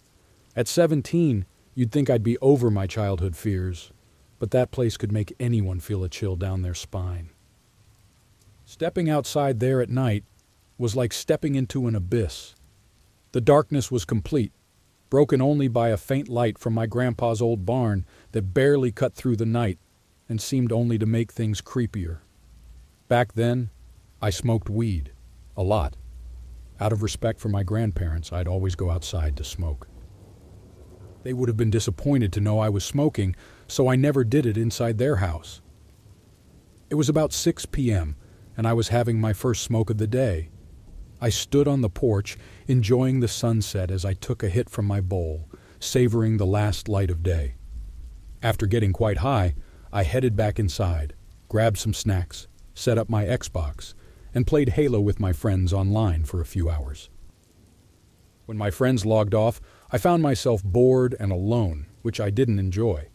At 17, you'd think I'd be over my childhood fears, but that place could make anyone feel a chill down their spine. Stepping outside there at night was like stepping into an abyss. The darkness was complete, broken only by a faint light from my grandpa's old barn that barely cut through the night and seemed only to make things creepier. Back then, I smoked weed, a lot. Out of respect for my grandparents, I'd always go outside to smoke. They would have been disappointed to know I was smoking, so I never did it inside their house. It was about 6 p.m., and I was having my first smoke of the day. I stood on the porch, enjoying the sunset as I took a hit from my bowl, savoring the last light of day. After getting quite high, I headed back inside, grabbed some snacks, set up my Xbox, and played Halo with my friends online for a few hours. When my friends logged off, I found myself bored and alone, which I didn't enjoy.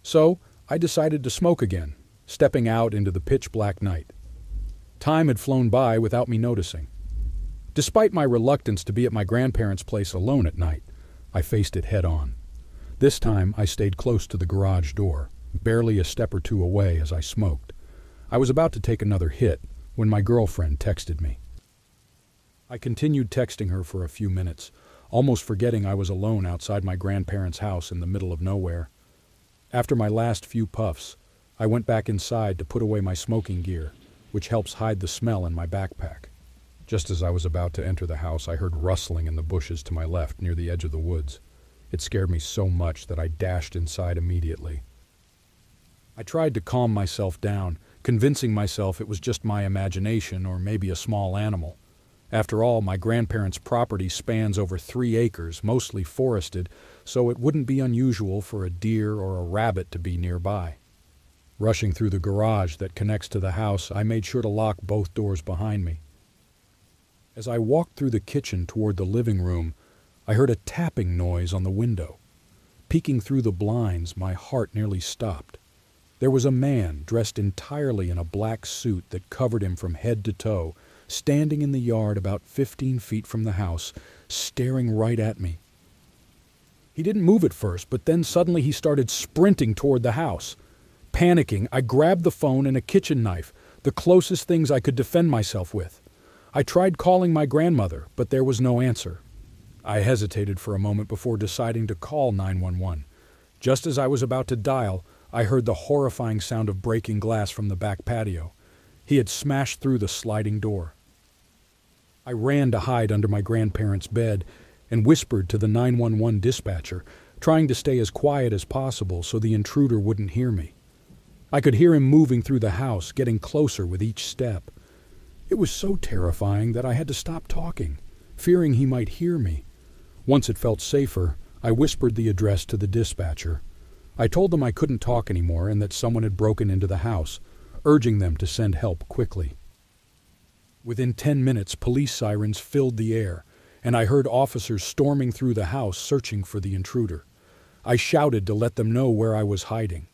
So I decided to smoke again, stepping out into the pitch-black night. Time had flown by without me noticing. Despite my reluctance to be at my grandparents' place alone at night, I faced it head on. This time I stayed close to the garage door, barely a step or two away as I smoked. I was about to take another hit when my girlfriend texted me. I continued texting her for a few minutes, almost forgetting I was alone outside my grandparents' house in the middle of nowhere. After my last few puffs, I went back inside to put away my smoking gear, which helps hide the smell in my backpack. Just as I was about to enter the house, I heard rustling in the bushes to my left near the edge of the woods. It scared me so much that I dashed inside immediately. I tried to calm myself down, convincing myself it was just my imagination or maybe a small animal. After all, my grandparents' property spans over 3 acres, mostly forested, so it wouldn't be unusual for a deer or a rabbit to be nearby. Rushing through the garage that connects to the house, I made sure to lock both doors behind me. As I walked through the kitchen toward the living room, I heard a tapping noise on the window. Peeking through the blinds, my heart nearly stopped. There was a man dressed entirely in a black suit that covered him from head to toe, standing in the yard about 15 feet from the house, staring right at me. He didn't move at first, but then suddenly he started sprinting toward the house. Panicking, I grabbed the phone and a kitchen knife, the closest things I could defend myself with. I tried calling my grandmother, but there was no answer. I hesitated for a moment before deciding to call 911. Just as I was about to dial, I heard the horrifying sound of breaking glass from the back patio. He had smashed through the sliding door. I ran to hide under my grandparents' bed and whispered to the 911 dispatcher, trying to stay as quiet as possible so the intruder wouldn't hear me. I could hear him moving through the house, getting closer with each step. It was so terrifying that I had to stop talking, fearing he might hear me. Once it felt safer, I whispered the address to the dispatcher. I told them I couldn't talk anymore and that someone had broken into the house, urging them to send help quickly. Within 10 minutes, police sirens filled the air, and I heard officers storming through the house searching for the intruder. I shouted to let them know where I was hiding.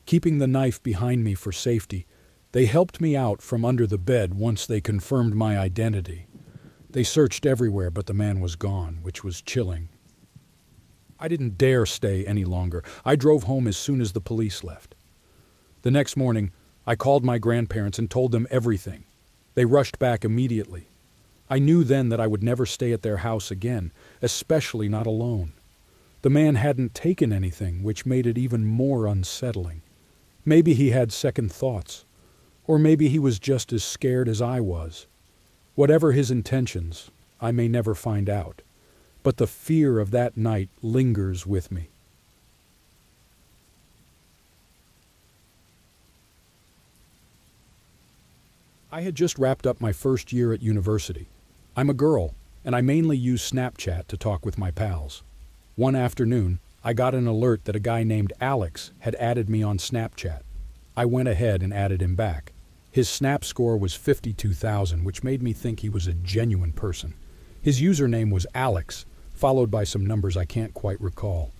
Keeping the knife behind me for safety, they helped me out from under the bed once they confirmed my identity. They searched everywhere, but the man was gone, which was chilling. I didn't dare stay any longer. I drove home as soon as the police left. The next morning, I called my grandparents and told them everything. They rushed back immediately. I knew then that I would never stay at their house again, especially not alone. The man hadn't taken anything, which made it even more unsettling. Maybe he had second thoughts. Or maybe he was just as scared as I was. Whatever his intentions, I may never find out. But the fear of that night lingers with me. I had just wrapped up my first year at university. I'm a girl, and I mainly use Snapchat to talk with my pals. One afternoon, I got an alert that a guy named Alex had added me on Snapchat. I went ahead and added him back. His Snap score was 52,000, which made me think he was a genuine person. His username was Alex, followed by some numbers I can't quite recall.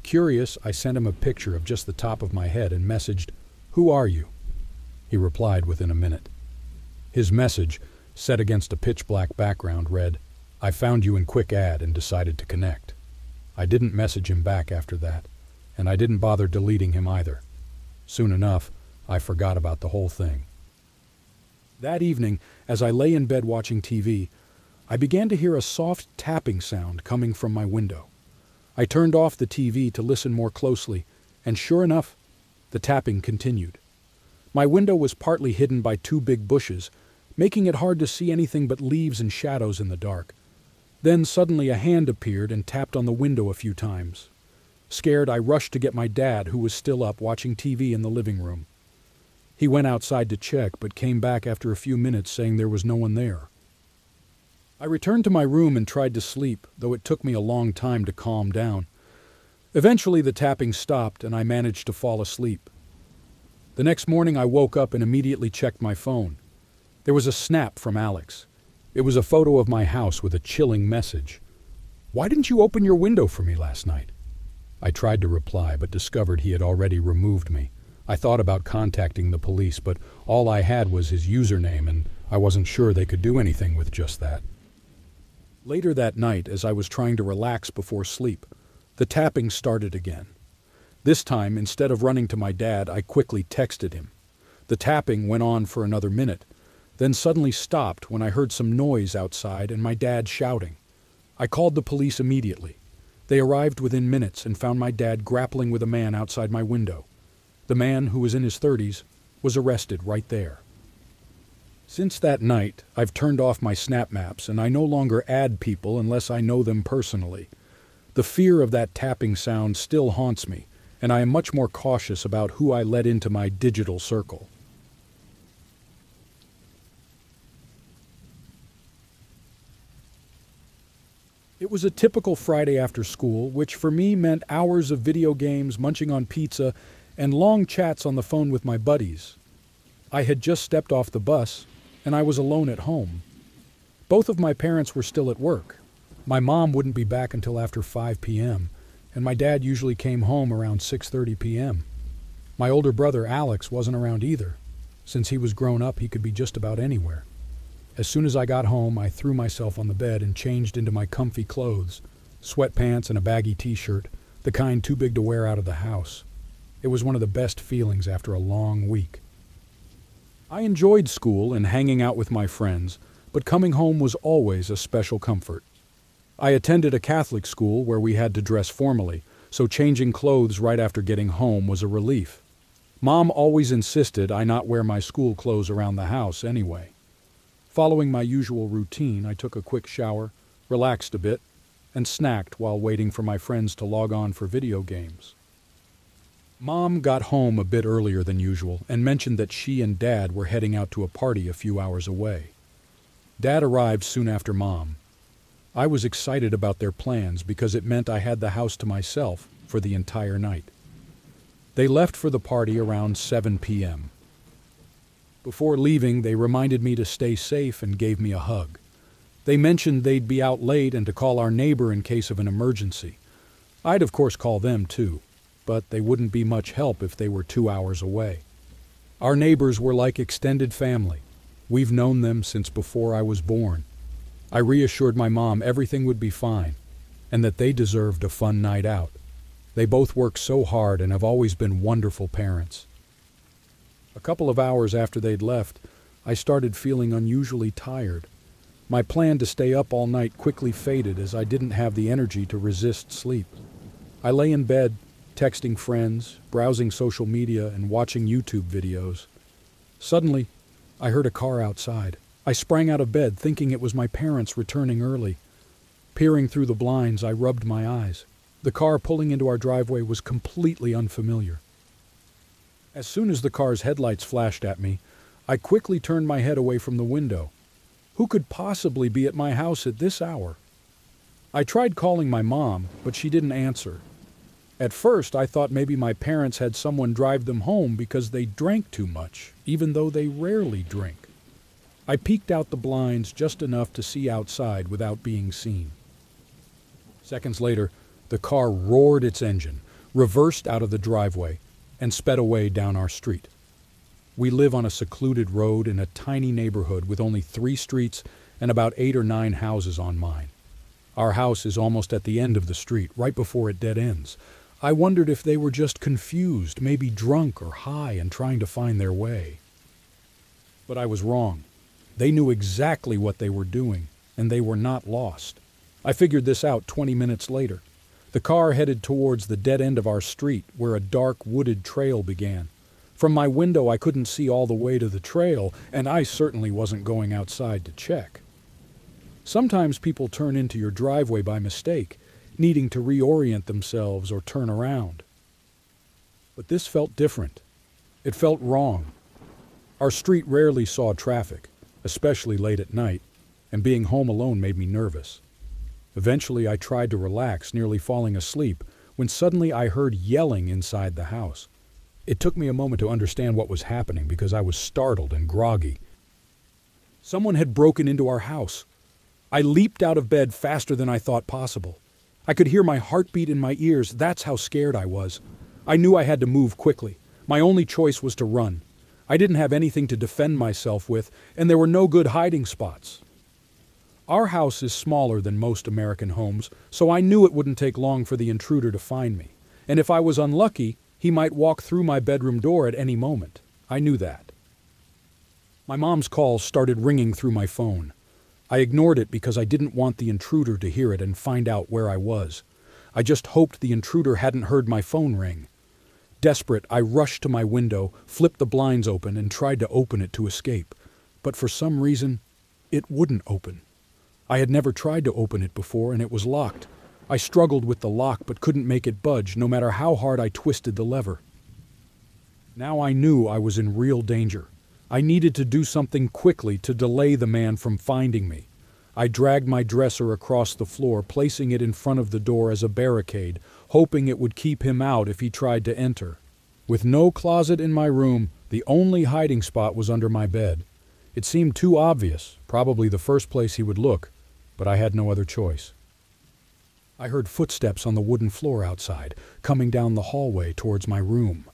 Curious, I sent him a picture of just the top of my head and messaged, "Who are you?" He replied within a minute. His message, set against a pitch-black background, read, "I found you in Quick Ad and decided to connect." I didn't message him back after that, and I didn't bother deleting him either. Soon enough, I forgot about the whole thing. That evening, as I lay in bed watching TV, I began to hear a soft tapping sound coming from my window. I turned off the TV to listen more closely, and sure enough, the tapping continued. My window was partly hidden by 2 big bushes, making it hard to see anything but leaves and shadows in the dark. Then suddenly a hand appeared and tapped on the window a few times. Scared, I rushed to get my dad, who was still up watching TV in the living room. He went outside to check, but came back after a few minutes saying there was no one there. I returned to my room and tried to sleep, though it took me a long time to calm down. Eventually the tapping stopped and I managed to fall asleep. The next morning I woke up and immediately checked my phone. There was a snap from Alex. It was a photo of my house with a chilling message. "Why didn't you open your window for me last night?" I tried to reply, but discovered he had already removed me, I thought about contacting the police, but all I had was his username, and I wasn't sure they could do anything with just that. Later that night, as I was trying to relax before sleep, the tapping started again. This time, instead of running to my dad, I quickly texted him. The tapping went on for another minute, then suddenly stopped when I heard some noise outside and my dad shouting. I called the police immediately. They arrived within minutes and found my dad grappling with a man outside my window. The man, who was in his 30s, was arrested right there. Since that night, I've turned off my Snap Maps and I no longer add people unless I know them personally. The fear of that tapping sound still haunts me, and I am much more cautious about who I let into my digital circle. It was a typical Friday after school, which for me meant hours of video games, munching on pizza, and long chats on the phone with my buddies. I had just stepped off the bus, and I was alone at home. Both of my parents were still at work. My mom wouldn't be back until after 5 p.m., and my dad usually came home around 6:30 p.m. My older brother, Alex, wasn't around either. Since he was grown up, he could be just about anywhere. As soon as I got home, I threw myself on the bed and changed into my comfy clothes, sweatpants and a baggy t-shirt, the kind too big to wear out of the house. It was one of the best feelings after a long week. I enjoyed school and hanging out with my friends, but coming home was always a special comfort. I attended a Catholic school where we had to dress formally, so changing clothes right after getting home was a relief. Mom always insisted I not wear my school clothes around the house anyway. Following my usual routine, I took a quick shower, relaxed a bit, and snacked while waiting for my friends to log on for video games. Mom got home a bit earlier than usual and mentioned that she and Dad were heading out to a party a few hours away. Dad arrived soon after Mom. I was excited about their plans because it meant I had the house to myself for the entire night. They left for the party around 7 p.m. Before leaving, they reminded me to stay safe and gave me a hug. They mentioned they'd be out late and to call our neighbor in case of an emergency. I'd of course call them too, but they wouldn't be much help if they were 2 hours away. Our neighbors were like extended family. We've known them since before I was born. I reassured my mom everything would be fine, and that they deserved a fun night out. They both work so hard and have always been wonderful parents. A couple of hours after they'd left, I started feeling unusually tired. My plan to stay up all night quickly faded as I didn't have the energy to resist sleep. I lay in bed, texting friends, browsing social media, and watching YouTube videos. Suddenly, I heard a car outside. I sprang out of bed, thinking it was my parents returning early. Peering through the blinds, I rubbed my eyes. The car pulling into our driveway was completely unfamiliar. As soon as the car's headlights flashed at me, I quickly turned my head away from the window. Who could possibly be at my house at this hour? I tried calling my mom, but she didn't answer. At first, I thought maybe my parents had someone drive them home because they drank too much, even though they rarely drink. I peeked out the blinds just enough to see outside without being seen. Seconds later, the car roared its engine, reversed out of the driveway, and sped away down our street. We live on a secluded road in a tiny neighborhood with only 3 streets and about 8 or 9 houses on mine. Our house is almost at the end of the street, right before it dead ends. I wondered if they were just confused, maybe drunk or high and trying to find their way. But I was wrong. They knew exactly what they were doing, and they were not lost. I figured this out 20 minutes later. The car headed towards the dead end of our street, where a dark, wooded trail began. From my window, I couldn't see all the way to the trail, and I certainly wasn't going outside to check. Sometimes people turn into your driveway by mistake, needing to reorient themselves or turn around. But this felt different. It felt wrong. Our street rarely saw traffic, especially late at night, and being home alone made me nervous. Eventually, I tried to relax, nearly falling asleep, when suddenly I heard yelling inside the house. It took me a moment to understand what was happening because I was startled and groggy. Someone had broken into our house. I leaped out of bed faster than I thought possible. I could hear my heartbeat in my ears. That's how scared I was. I knew I had to move quickly. My only choice was to run. I didn't have anything to defend myself with, and there were no good hiding spots. Our house is smaller than most American homes, so I knew it wouldn't take long for the intruder to find me. And if I was unlucky, he might walk through my bedroom door at any moment. I knew that. My mom's calls started ringing through my phone. I ignored it because I didn't want the intruder to hear it and find out where I was. I just hoped the intruder hadn't heard my phone ring. Desperate, I rushed to my window, flipped the blinds open, and tried to open it to escape. But for some reason, it wouldn't open. I had never tried to open it before, and it was locked. I struggled with the lock but couldn't make it budge, no matter how hard I twisted the lever. Now I knew I was in real danger. I needed to do something quickly to delay the man from finding me. I dragged my dresser across the floor, placing it in front of the door as a barricade, hoping it would keep him out if he tried to enter. With no closet in my room, the only hiding spot was under my bed. It seemed too obvious, probably the first place he would look, but I had no other choice. I heard footsteps on the wooden floor outside, coming down the hallway towards my room.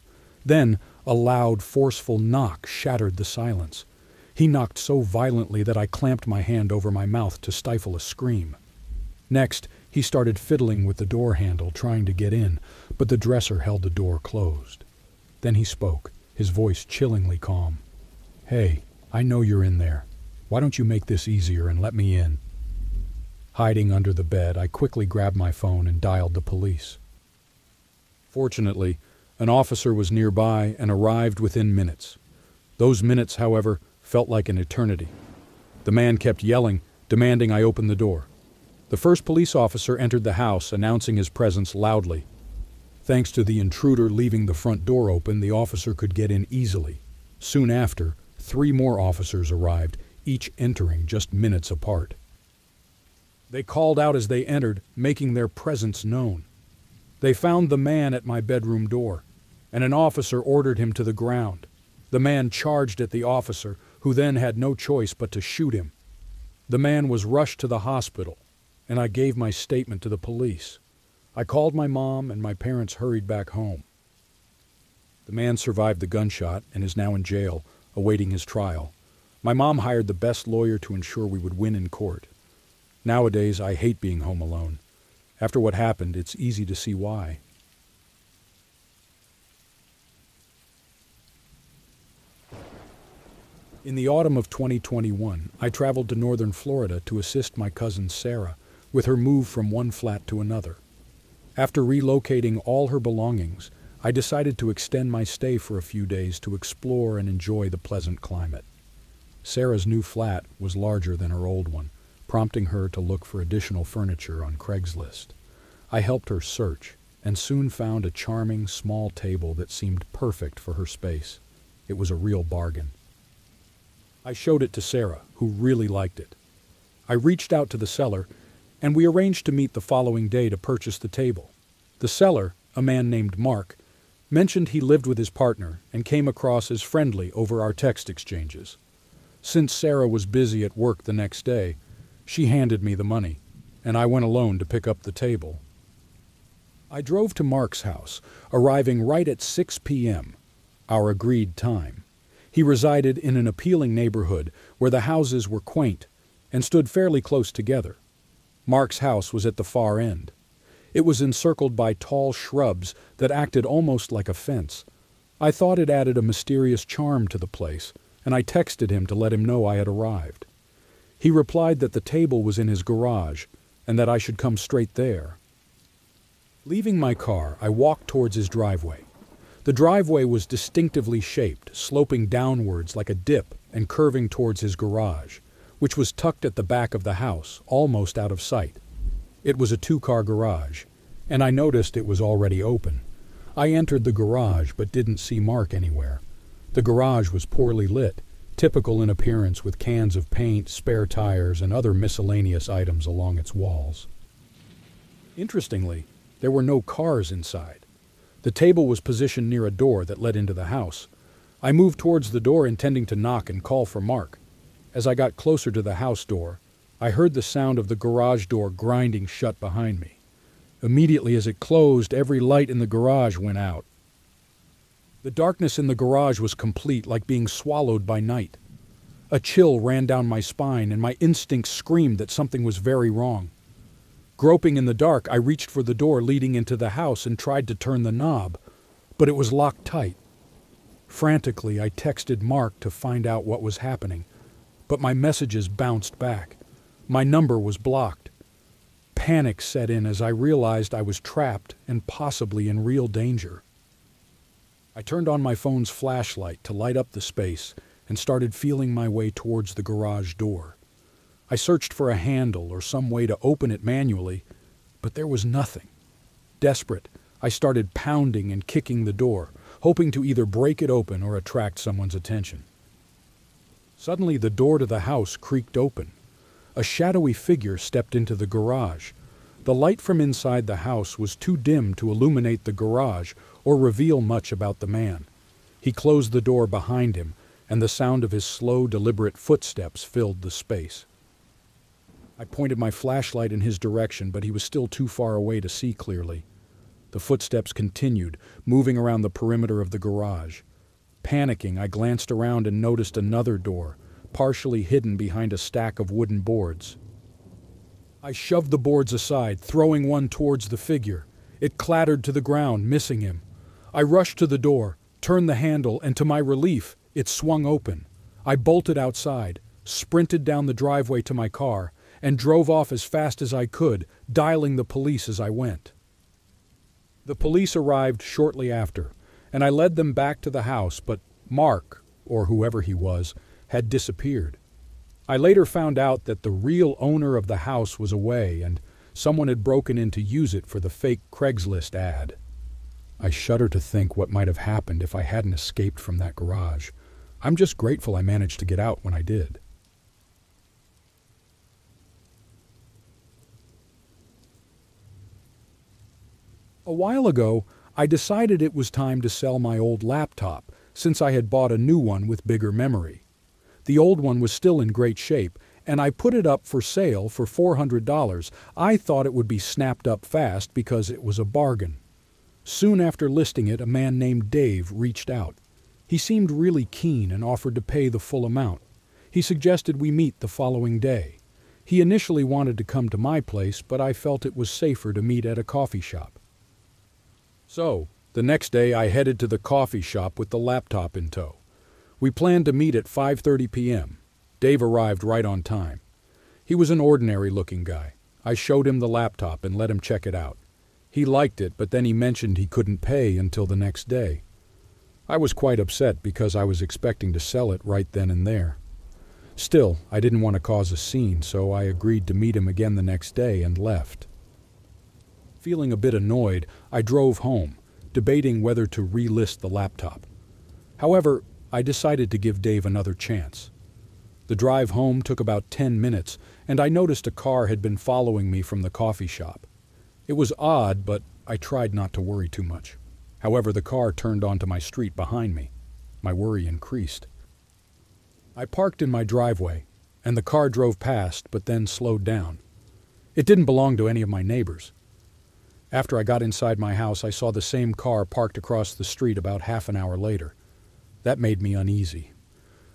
Then, a loud, forceful knock shattered the silence. He knocked so violently that I clamped my hand over my mouth to stifle a scream. Next, he started fiddling with the door handle, trying to get in, but the dresser held the door closed. Then he spoke, his voice chillingly calm. "Hey, I know you're in there. Why don't you make this easier and let me in?" Hiding under the bed, I quickly grabbed my phone and dialed the police. Fortunately, an officer was nearby and arrived within minutes. Those minutes, however, felt like an eternity. The man kept yelling, demanding I open the door. The first police officer entered the house, announcing his presence loudly. Thanks to the intruder leaving the front door open, the officer could get in easily. Soon after, 3 more officers arrived, each entering just minutes apart. They called out as they entered, making their presence known. They found the man at my bedroom door, and an officer ordered him to the ground. The man charged at the officer, who then had no choice but to shoot him. The man was rushed to the hospital, and I gave my statement to the police. I called my mom, and my parents hurried back home. The man survived the gunshot and is now in jail, awaiting his trial. My mom hired the best lawyer to ensure we would win in court. Nowadays, I hate being home alone. After what happened, it's easy to see why. In the autumn of 2021, I traveled to northern Florida to assist my cousin Sarah with her move from one flat to another. After relocating all her belongings, I decided to extend my stay for a few days to explore and enjoy the pleasant climate. Sarah's new flat was larger than her old one, prompting her to look for additional furniture on Craigslist. I helped her search and soon found a charming small table that seemed perfect for her space. It was a real bargain. I showed it to Sarah, who really liked it. I reached out to the seller, and we arranged to meet the following day to purchase the table. The seller, a man named Mark, mentioned he lived with his partner and came across as friendly over our text exchanges. Since Sarah was busy at work the next day, she handed me the money, and I went alone to pick up the table. I drove to Mark's house, arriving right at 6 p.m., our agreed time. He resided in an appealing neighborhood where the houses were quaint and stood fairly close together. Mark's house was at the far end. It was encircled by tall shrubs that acted almost like a fence. I thought it added a mysterious charm to the place, and I texted him to let him know I had arrived. He replied that the table was in his garage and that I should come straight there. Leaving my car, I walked towards his driveway. The driveway was distinctively shaped, sloping downwards like a dip and curving towards his garage, which was tucked at the back of the house, almost out of sight. It was a 2-car garage, and I noticed it was already open. I entered the garage but didn't see Mark anywhere. The garage was poorly lit, typical in appearance with cans of paint, spare tires, and other miscellaneous items along its walls. Interestingly, there were no cars inside. The table was positioned near a door that led into the house. I moved towards the door intending to knock and call for Mark. As I got closer to the house door, I heard the sound of the garage door grinding shut behind me. Immediately as it closed, every light in the garage went out. The darkness in the garage was complete, like being swallowed by night. A chill ran down my spine, and my instincts screamed that something was very wrong. Groping in the dark, I reached for the door leading into the house and tried to turn the knob, but it was locked tight. Frantically, I texted Mark to find out what was happening, but my messages bounced back. My number was blocked. Panic set in as I realized I was trapped and possibly in real danger. I turned on my phone's flashlight to light up the space and started feeling my way towards the garage door. I searched for a handle or some way to open it manually, but there was nothing. Desperate, I started pounding and kicking the door, hoping to either break it open or attract someone's attention. Suddenly, the door to the house creaked open. A shadowy figure stepped into the garage. The light from inside the house was too dim to illuminate the garage or reveal much about the man. He closed the door behind him, and the sound of his slow, deliberate footsteps filled the space. I pointed my flashlight in his direction, but he was still too far away to see clearly. The footsteps continued, moving around the perimeter of the garage. Panicking, I glanced around and noticed another door, partially hidden behind a stack of wooden boards. I shoved the boards aside, throwing one towards the figure. It clattered to the ground, missing him. I rushed to the door, turned the handle, and to my relief, it swung open. I bolted outside, sprinted down the driveway to my car, and drove off as fast as I could, dialing the police as I went. The police arrived shortly after, and I led them back to the house, but Mark, or whoever he was, had disappeared. I later found out that the real owner of the house was away, and someone had broken in to use it for the fake Craigslist ad. I shudder to think what might have happened if I hadn't escaped from that garage. I'm just grateful I managed to get out when I did. A while ago, I decided it was time to sell my old laptop, since I had bought a new one with bigger memory. The old one was still in great shape, and I put it up for sale for $400. I thought it would be snapped up fast because it was a bargain. Soon after listing it, a man named Dave reached out. He seemed really keen and offered to pay the full amount. He suggested we meet the following day. He initially wanted to come to my place, but I felt it was safer to meet at a coffee shop. So, the next day I headed to the coffee shop with the laptop in tow. We planned to meet at 5:30 p.m. Dave arrived right on time. He was an ordinary-looking guy. I showed him the laptop and let him check it out. He liked it, but then he mentioned he couldn't pay until the next day. I was quite upset because I was expecting to sell it right then and there. Still, I didn't want to cause a scene, so I agreed to meet him again the next day and left. Feeling a bit annoyed, I drove home, debating whether to relist the laptop. However, I decided to give Dave another chance. The drive home took about 10 minutes, and I noticed a car had been following me from the coffee shop. It was odd, but I tried not to worry too much. However, the car turned onto my street behind me. My worry increased. I parked in my driveway, and the car drove past, but then slowed down. It didn't belong to any of my neighbors. After I got inside my house, I saw the same car parked across the street about half an hour later. That made me uneasy.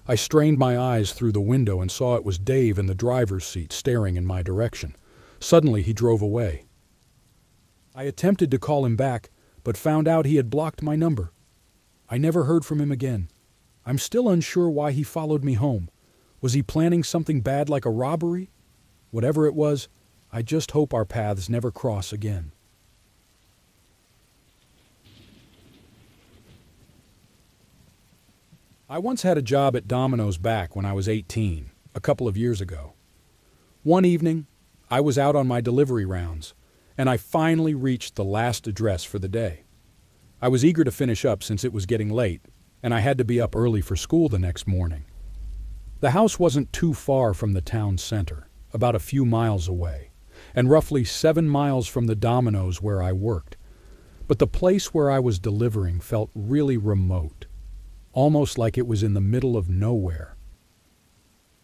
I strained my eyes through the window and saw it was Dave in the driver's seat staring in my direction. Suddenly, he drove away. I attempted to call him back, but found out he had blocked my number. I never heard from him again. I'm still unsure why he followed me home. Was he planning something bad like a robbery? Whatever it was, I just hope our paths never cross again. I once had a job at Domino's back when I was 18, a couple of years ago. One evening, I was out on my delivery rounds, and I finally reached the last address for the day. I was eager to finish up since it was getting late, and I had to be up early for school the next morning. The house wasn't too far from the town center, about a few miles away, and roughly 7 miles from the Domino's where I worked. But the place where I was delivering felt really remote, almost like it was in the middle of nowhere.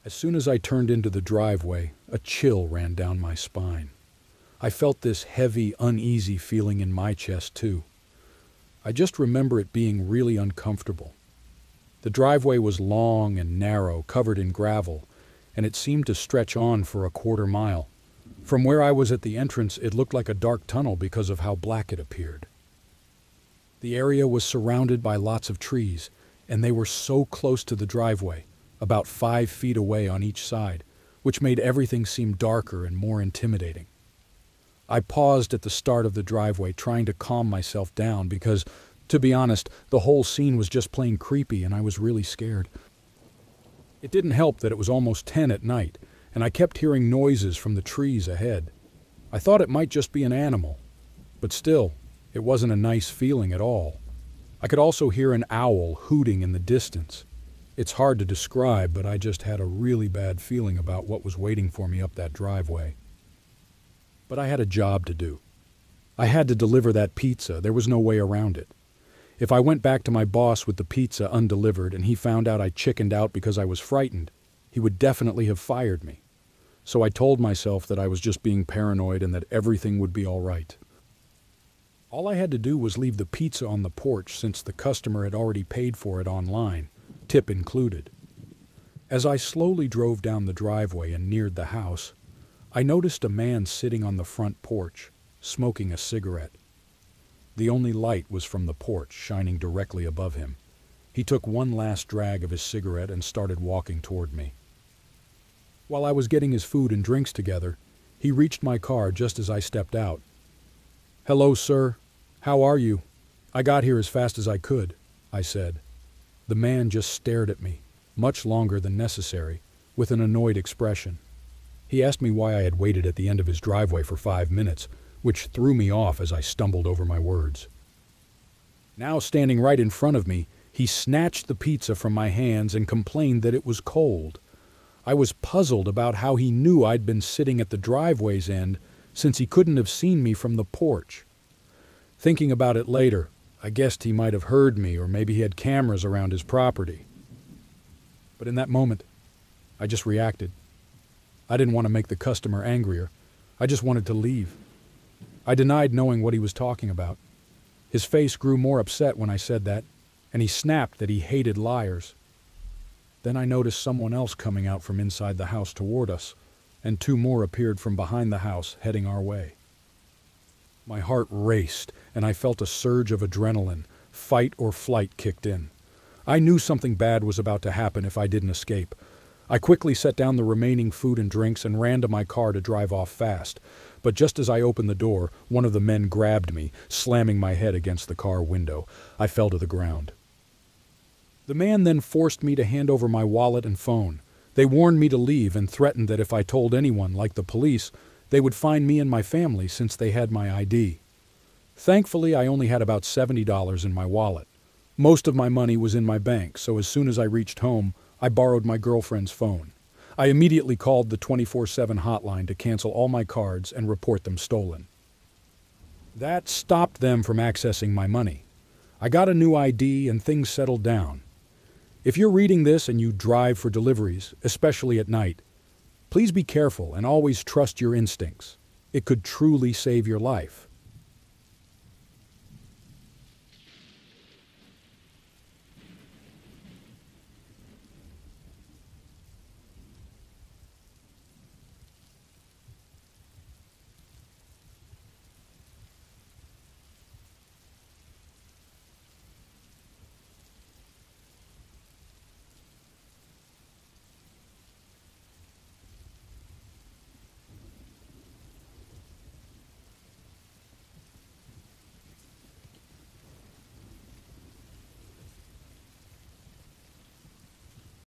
As soon as I turned into the driveway, a chill ran down my spine. I felt this heavy, uneasy feeling in my chest, too. I just remember it being really uncomfortable. The driveway was long and narrow, covered in gravel, and it seemed to stretch on for a quarter mile. From where I was at the entrance, it looked like a dark tunnel because of how black it appeared. The area was surrounded by lots of trees, and they were so close to the driveway, about 5 feet away on each side, which made everything seem darker and more intimidating. I paused at the start of the driveway, trying to calm myself down because, to be honest, the whole scene was just plain creepy and I was really scared. It didn't help that it was almost 10 at night, and I kept hearing noises from the trees ahead. I thought it might just be an animal, but still, it wasn't a nice feeling at all. I could also hear an owl hooting in the distance. It's hard to describe, but I just had a really bad feeling about what was waiting for me up that driveway. But I had a job to do. I had to deliver that pizza. There was no way around it. If I went back to my boss with the pizza undelivered and he found out I chickened out because I was frightened, he would definitely have fired me. So I told myself that I was just being paranoid and that everything would be all right. All I had to do was leave the pizza on the porch since the customer had already paid for it online, tip included. As I slowly drove down the driveway and neared the house, I noticed a man sitting on the front porch, smoking a cigarette. The only light was from the porch, shining directly above him. He took one last drag of his cigarette and started walking toward me. While I was getting his food and drinks together, he reached my car just as I stepped out. "Hello, sir. How are you? I got here as fast as I could," I said. The man just stared at me, much longer than necessary, with an annoyed expression. He asked me why I had waited at the end of his driveway for 5 minutes, which threw me off as I stumbled over my words. Now standing right in front of me, he snatched the pizza from my hands and complained that it was cold. I was puzzled about how he knew I'd been sitting at the driveway's end since he couldn't have seen me from the porch. Thinking about it later, I guessed he might have heard me or maybe he had cameras around his property. But in that moment, I just reacted. I didn't want to make the customer angrier. I just wanted to leave. I denied knowing what he was talking about. His face grew more upset when I said that, and he snapped that he hated liars. Then I noticed someone else coming out from inside the house toward us, and 2 more appeared from behind the house, heading our way. My heart raced, and I felt a surge of adrenaline. Fight or flight kicked in. I knew something bad was about to happen if I didn't escape. I quickly set down the remaining food and drinks and ran to my car to drive off fast. But just as I opened the door, one of the men grabbed me, slamming my head against the car window. I fell to the ground. The man then forced me to hand over my wallet and phone. They warned me to leave and threatened that if I told anyone, like the police, they would find me and my family since they had my ID. Thankfully, I only had about $70 in my wallet. Most of my money was in my bank, so as soon as I reached home, I borrowed my girlfriend's phone. I immediately called the 24/7 hotline to cancel all my cards and report them stolen. That stopped them from accessing my money. I got a new ID and things settled down. If you're reading this and you drive for deliveries, especially at night, please be careful and always trust your instincts. It could truly save your life.